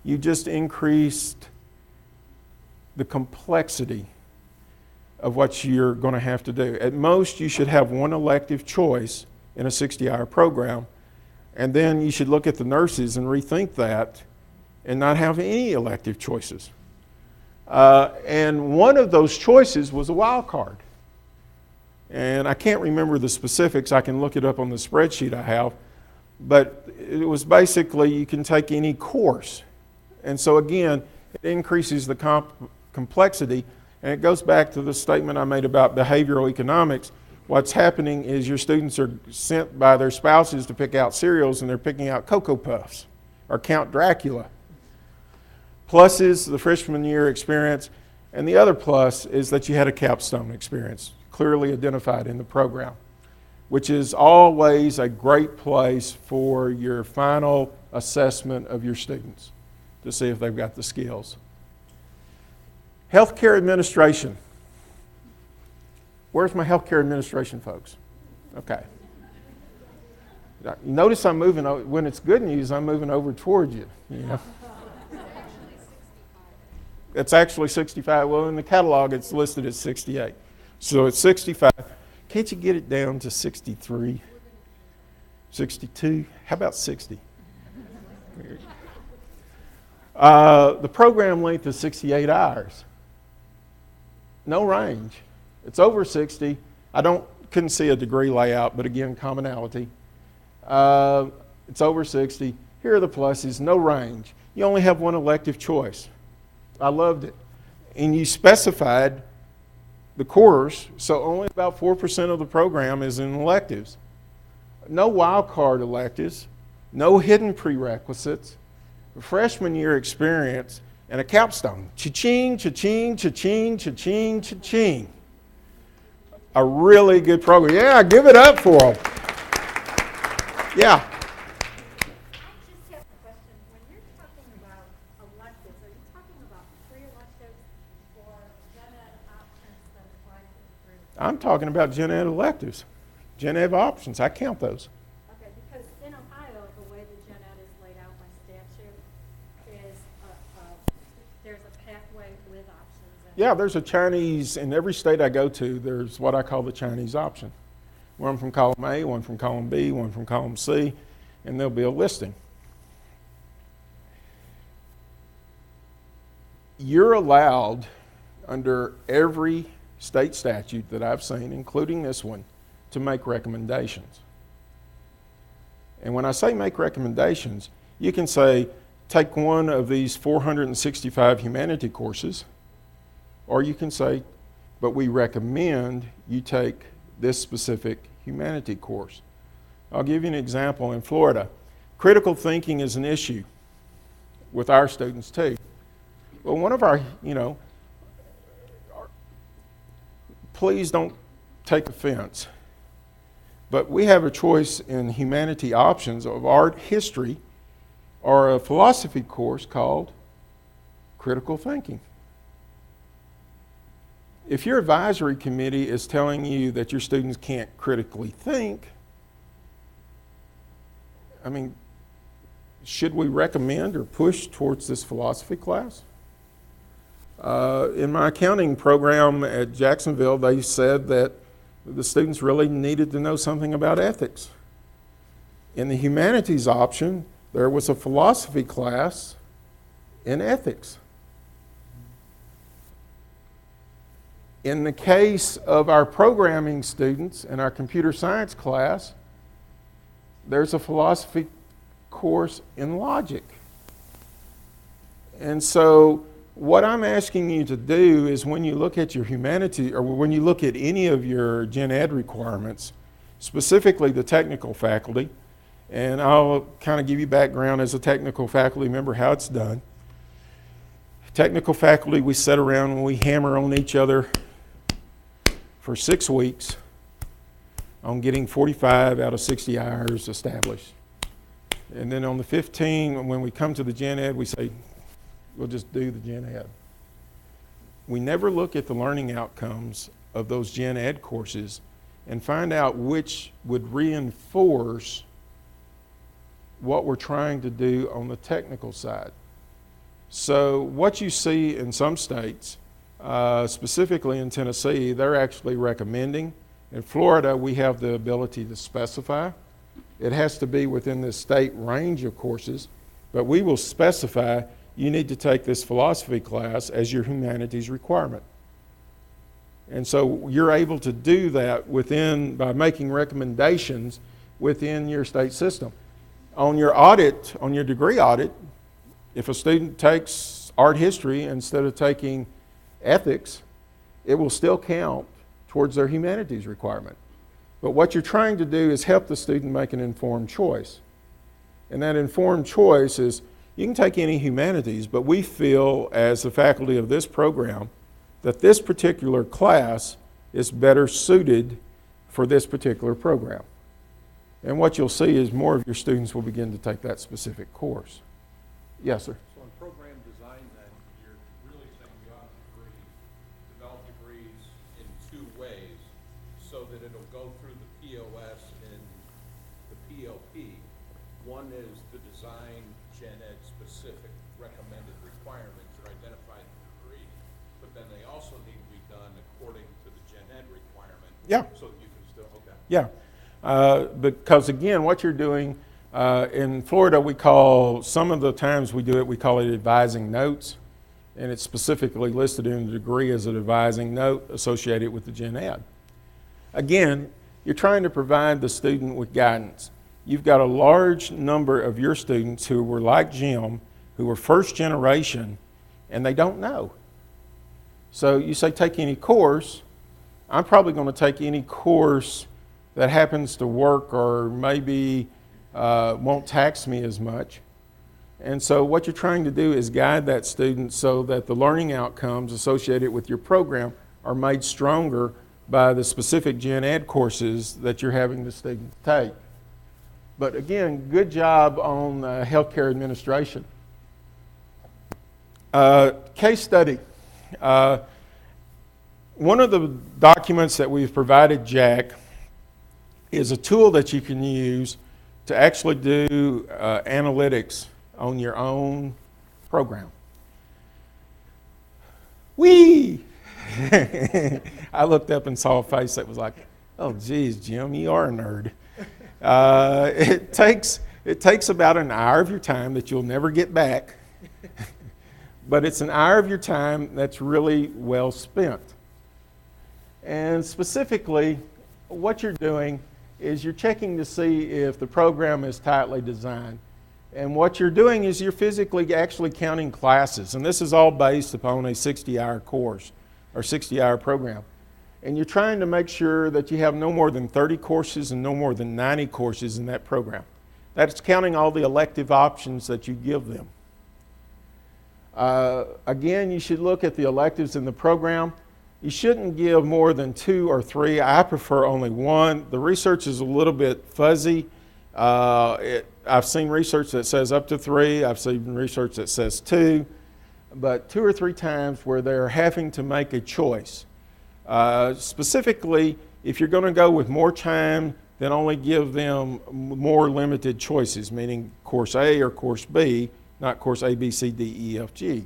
you just increased the complexity of what you're going to have to do. At most, you should have one elective choice in a 60-hour program, and then you should look at the nurses and rethink that and not have any elective choices. And one of those choices was a wild card. And I can't remember the specifics. I can look it up on the spreadsheet I have. But it was basically you can take any course. And so again, it increases the complexity. And it goes back to the statement I made about behavioral economics. What's happening is your students are sent by their spouses to pick out cereals, and they're picking out Cocoa Puffs or Count Dracula. Plus is the freshman year experience, and the other plus is that you had a capstone experience, clearly identified in the program, which is always a great place for your final assessment of your students to see if they've got the skills. Healthcare administration. Where's my healthcare administration folks? Okay. Notice I'm moving, when it's good news, I'm moving over towards you. It's actually 65. Well, in the catalog, it's listed as 68. So it's 65. Can't you get it down to 63? 62? How about 60? The program length is 68 hours. No range. It's over 60. Couldn't see a degree layout, but again, commonality. It's over 60. Here are the pluses, no range. You only have one elective choice. I loved it. And you specified the course, so only about 4% of the program is in electives. No wild card electives, no hidden prerequisites, a freshman year experience, and a capstone. Cha-ching, cha-ching, cha-ching, cha-ching, cha-ching. A really good program. Yeah, give it up for them. Yeah. I just have a question. When you're talking about electives, are you talking about pre-electives or gen ed options that apply to the degree? I'm talking about gen ed electives. Gen ed options, I count those. Okay, because in Ohio, the way the gen ed is laid out by statute is there's a pathway with options. Yeah, there's a Chinese, in every state I go to, there's what I call the Chinese option. One from column A, one from column B, one from column C, and there'll be a listing. You're allowed, under every state statute that I've seen, including this one, to make recommendations. And when I say make recommendations, you can say, take one of these 465 humanity courses, or you can say, but we recommend you take this specific humanity course. I'll give you an example. In Florida, critical thinking is an issue with our students too. Well, one of our, please don't take offense, but we have a choice in humanity options of art history or a philosophy course called critical thinking. If your advisory committee is telling you that your students can't critically think, should we recommend or push towards this philosophy class? In my accounting program at Jacksonville, they said that the students really needed to know something about ethics. In the humanities option, there was a philosophy class in ethics. In the case of our programming students in our computer science class, there's a philosophy course in logic. And so what I'm asking you to do is when you look at your humanity, or when you look at any of your gen ed requirements, specifically the technical faculty, and I'll kind of give you background as a technical faculty member how it's done. Technical faculty, we sit around and we hammer on each other for 6 weeks on getting 45 out of 60 hours established. And then on the 15, when we come to the gen ed, we say, we'll just do the gen ed. We never look at the learning outcomes of those gen ed courses and find out which would reinforce what we're trying to do on the technical side. So what you see in some states, specifically in Tennessee, they're actually recommending. In Florida, we have the ability to specify. It has to be within the state range of courses, but we will specify you need to take this philosophy class as your humanities requirement. And so you're able to do that by making recommendations within your state system. On your audit, on your degree audit, if a student takes art history instead of taking ethics, it will still count towards their humanities requirement. But what you're trying to do is help the student make an informed choice. And that informed choice is, you can take any humanities, but we feel as the faculty of this program that this particular class is better suited for this particular program. And what you'll see is more of your students will begin to take that specific course. Yes, sir. So in program design then, you're really saying we ought to develop degrees in 2 ways so that it'll go through the POS and the PLP. One is to design gen ed specific recommended requirements or identified degree, but then they also need to be done according to the gen ed requirement. Yeah. So that you can still, okay. Yeah. Because again, what you're doing, in Florida, some of the times we do it, we call it advising notes, and it's specifically listed in the degree as an advising note associated with the gen ed. Again, you're trying to provide the student with guidance. you've got a large number of your students who were like Jim, who were first generation, and they don't know. So you say take any course. I'm probably going to take any course that happens to work or maybe won't tax me as much. And so what you're trying to do is guide that student so that the learning outcomes associated with your program are made stronger by the specific gen ed courses that you're having the students take. But again, good job on healthcare administration. Case study. One of the documents that we've provided Jack is a tool that you can use to actually do analytics on your own program. Whee! I looked up and saw a face that was like, oh geez, Jim, you are a nerd. It takes about an hour of your time that you'll never get back, but it's an hour of your time that's really well spent. And specifically, what you're doing is you're checking to see if the program is tightly designed. And what you're doing is you're physically actually counting classes. And this is all based upon a 60-hour course or 60-hour program. And you're trying to make sure that you have no more than 30 courses and no more than 90 courses in that program. That's counting all the elective options that you give them. Again, you should look at the electives in the program. You shouldn't give more than 2 or 3. I prefer only 1. The research is a little bit fuzzy. I've seen research that says up to 3. I've seen research that says 2. But 2 or 3 times where they're having to make a choice. Specifically, if you're going to go with more time, then only give them more limited choices, meaning course A or course B, not course A, B, C, D, E, F, G.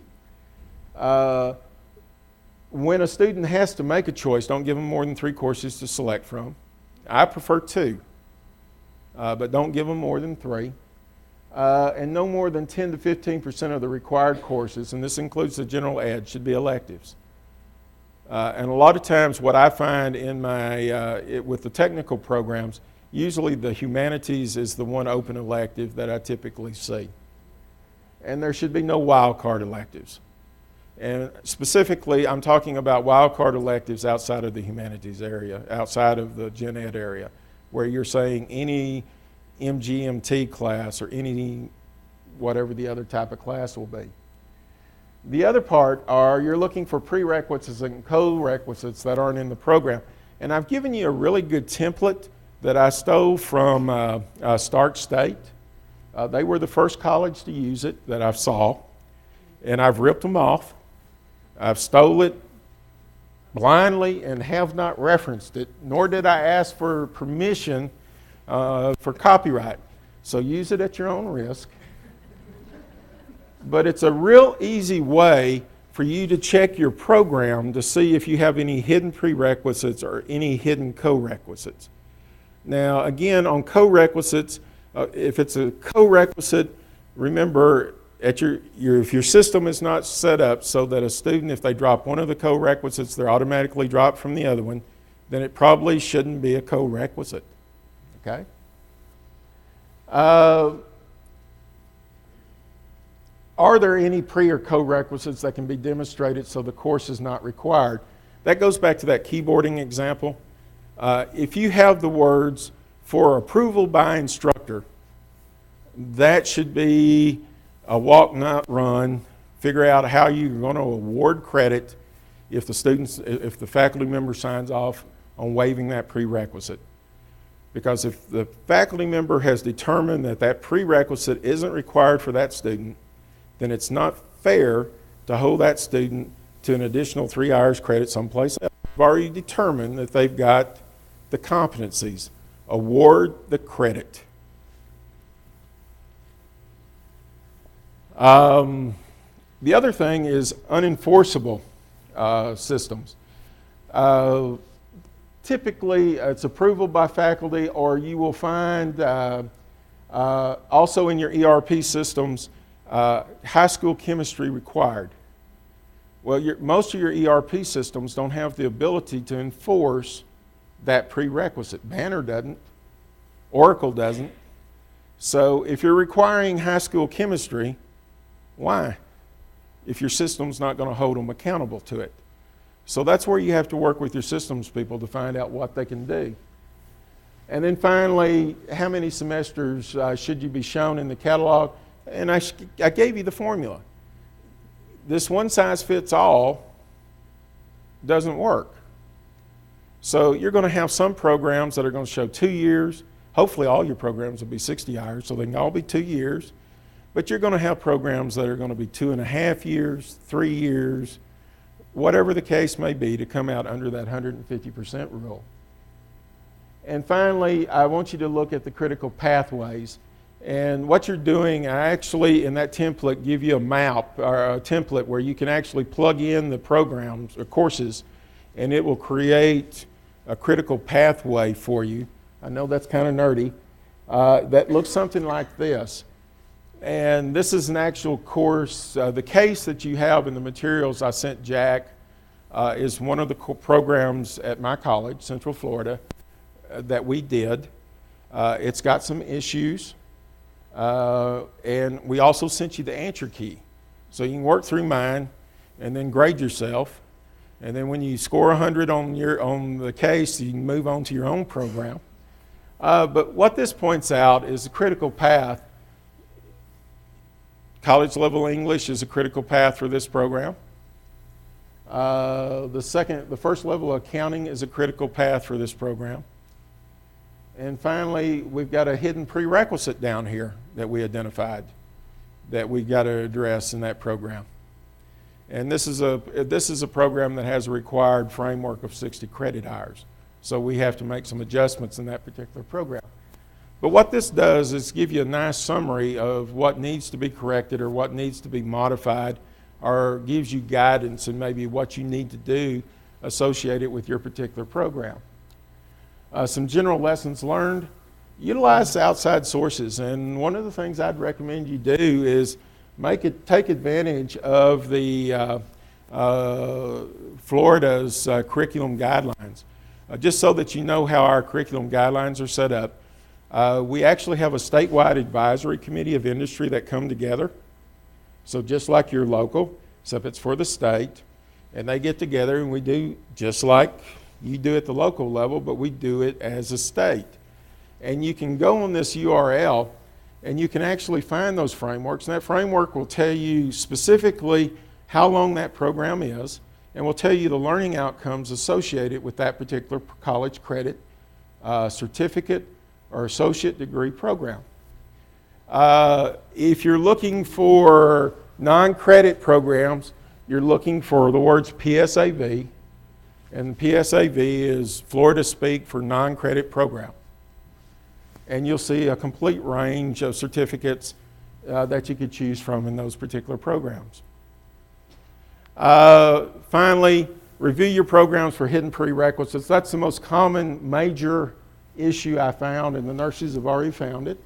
When a student has to make a choice, don't give them more than 3 courses to select from. I prefer 2, but don't give them more than 3. And no more than 10 to 15% of the required courses, and this includes the general ed, should be electives. And a lot of times what I find in my, with the technical programs, usually the humanities is the one open elective that I typically see. And there should be no wild card electives. And specifically, I'm talking about wild card electives outside of the humanities area, outside of the gen ed area, where you're saying any MGMT class or any whatever the other type of class will be. The other part are you're looking for prerequisites and co-requisites that aren't in the program. And I've given you a really good template that I stole from Stark State. They were the first college to use it that I saw, and I've ripped them off. I've stole it blindly and have not referenced it, nor did I ask for permission for copyright. So use it at your own risk. But it's a real easy way for you to check your program to see if you have any hidden prerequisites or any hidden co-requisites. Now, again, on co-requisites, if it's a co-requisite, remember, if your system is not set up so that a student, if they drop one of the co-requisites, they're automatically dropped from the other one, then it probably shouldn't be a co-requisite. Okay? Are there any pre or co-requisites that can be demonstrated so the course is not required? That goes back to that keyboarding example. If you have the words for approval by instructor, that should be a walk, not run. Figure out how you're going to award credit if the faculty member signs off on waiving that prerequisite. Because if the faculty member has determined that that prerequisite isn't required for that student, then it's not fair to hold that student to an additional 3 hours credit someplace else. We've already determined that they've got the competencies. Award the credit. The other thing is unenforceable systems. Typically, it's approval by faculty, or you will find also in your ERP systems, high school chemistry required. Well, most of your ERP systems don't have the ability to enforce that prerequisite. Banner doesn't. Oracle doesn't. So if you're requiring high school chemistry, why? If your system's not going to hold them accountable to it. So that's where you have to work with your systems people to find out what they can do. And then finally, how many semesters should you be shown in the catalog? And I gave you the formula. This one size fits all doesn't work. So you're going to have some programs that are going to show 2 years. Hopefully all your programs will be 60 hours, so they can all be 2 years. But you're going to have programs that are going to be 2.5 years, 3 years, whatever the case may be, to come out under that 150% rule. And finally, I want you to look at the critical pathways. And what you're doing, I actually, in that template, give you a map or a template where you can actually plug in the programs or courses, and it will create a critical pathway for you. I know that's kind of nerdy. That looks something like this. And this is an actual course. The case that you have in the materials I sent Jack is one of the programs at my college, Central Florida, that we did. It's got some issues. And we also sent you the answer key. So you can work through mine and then grade yourself. And then when you score 100 on the case, you can move on to your own program. But what this points out is the critical path. College level English is a critical path for this program. The first level of accounting is a critical path for this program. And finally, we've got a hidden prerequisite down here that we identified that we've got to address in that program. And this is a program that has a required framework of 60 credit hours. So we have to make some adjustments in that particular program. But what this does is give you a nice summary of what needs to be corrected or what needs to be modified, or gives you guidance and maybe what you need to do associated with your particular program. Some general lessons learned. Utilize outside sources, and one of the things I'd recommend you do is take advantage of the Florida's curriculum guidelines. Just so that you know how our curriculum guidelines are set up. We actually have a statewide advisory committee of industry that come together. So just like your local, except it's for the state, and they get together and we do just like you do at the local level, but we do it as a state. And you can go on this URL and you can actually find those frameworks, and that framework will tell you specifically how long that program is, and will tell you the learning outcomes associated with that particular college credit, certificate, or associate degree program. If you're looking for non-credit programs, you're looking for the words PSAV, and PSAV is Florida speak for non-credit program. And you'll see a complete range of certificates that you could choose from in those particular programs. Finally, review your programs for hidden prerequisites. That's the most common major issue I found, and the nurses have already found it.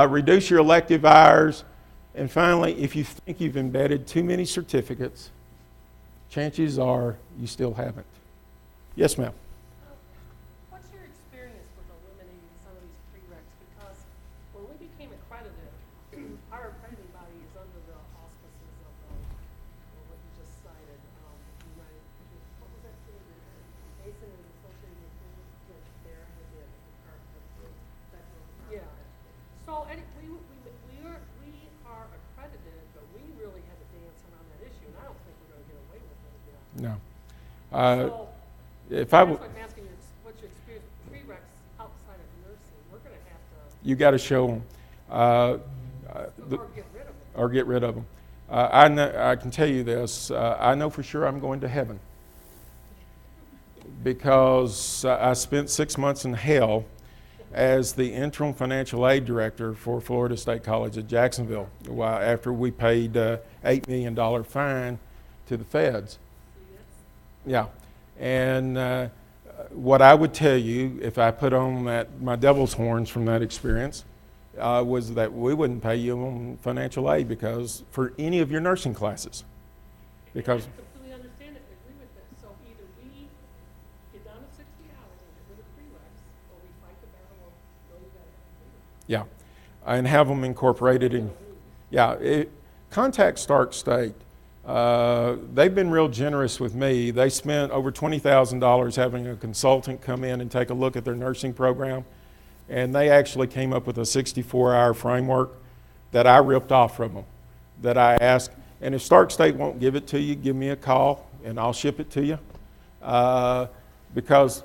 Reduce your elective hours. And finally, if you think you've embedded too many certificates, chances are you still haven't. Yes, ma'am. What's your experience with eliminating some of these prereqs? Because when we became accredited, our accrediting body is under the auspices of what you just cited, United, what was that thing? Mason is associated with Terra had the Department of Federal. Yeah. So we are accredited, but we really had to dance around that issue, and I don't think we're going to get away with it again. No. So If I that's what I'm asking you, what's your experience with prereqs outside of nursing? We're going to have to. You got to show them. Or get rid of them. Or get rid of them. I can tell you this. I know for sure I'm going to heaven because I spent 6 months in hell as the interim financial aid director for Florida State College at Jacksonville after we paid $8 million fine to the feds. Yeah. And what I would tell you, if I put on my devil's horns from that experience, was that we wouldn't pay you on financial aid because for any of your nursing classes. Because I completely understand it, agree with that. So either we get down to 60 hours and get rid of prereqs, or we fight the battle of no, you got to have prereqs. yeah. and have them incorporated in. Yeah, contact Stark State. They've been real generous with me. They spent over $20,000 having a consultant come in and take a look at their nursing program, and they actually came up with a 64-hour framework that I ripped off from them, that I asked. And if Stark State won't give it to you, give me a call and I'll ship it to you. Because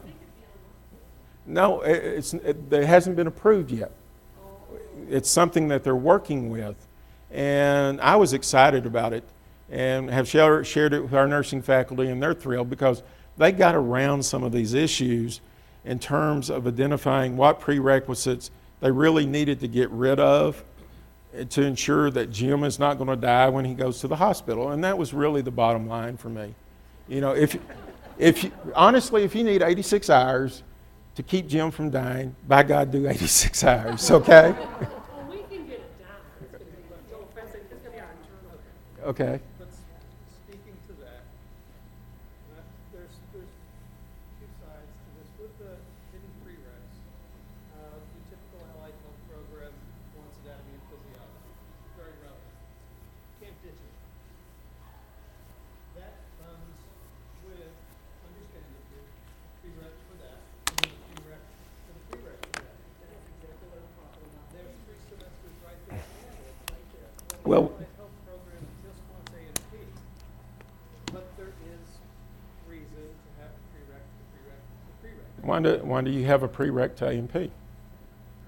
no, it hasn't been approved yet. It's something that they're working with, and I was excited about it, and have shared it with our nursing faculty, and they're thrilled because they got around some of these issues in terms of identifying what prerequisites they really needed to get rid of to ensure that Jim is not going to die when he goes to the hospital. And that was really the bottom line for me. You know, honestly, if you need 86 hours to keep Jim from dying, by God, do 86 hours, okay? Well, we can get it down. It's gonna be, no offense, it's gonna be our internal. Okay. But speaking to that, there's two sides to this. With the hidden prereqs, the typical allied health program wants anatomy and physiology. Very relevant. Can't ditch it. That comes with, understandably, a prereq for that, and then a prereq for the prereq for that. That's exactly what I'm talking about. There's 3 semesters right there. Right there. Well, The health program just wants A&P, but there is reason to have a prereq, the prereq. why do you have a prereq to A&P?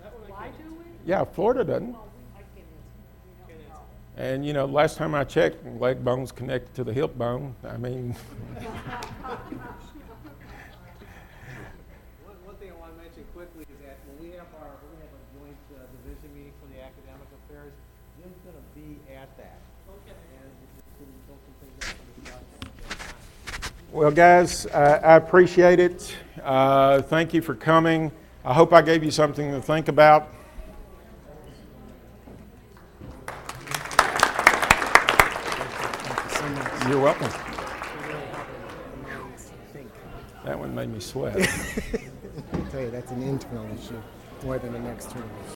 That one I Why can't do we? Yeah, Florida doesn't. I can't answer. can't answer. And you know, last time I checked, leg bone's connected to the hip bone. I mean, One thing I want to mention quickly is that when we have a joint division meeting for the academic affairs, Jim's going to be at that. Okay. And we can go some things up for discussion. well, guys, I appreciate it. Thank you for coming. I hope I gave you something to think about. You're welcome. That one made me sweat. I tell you, that's an internal issue more than an external issue.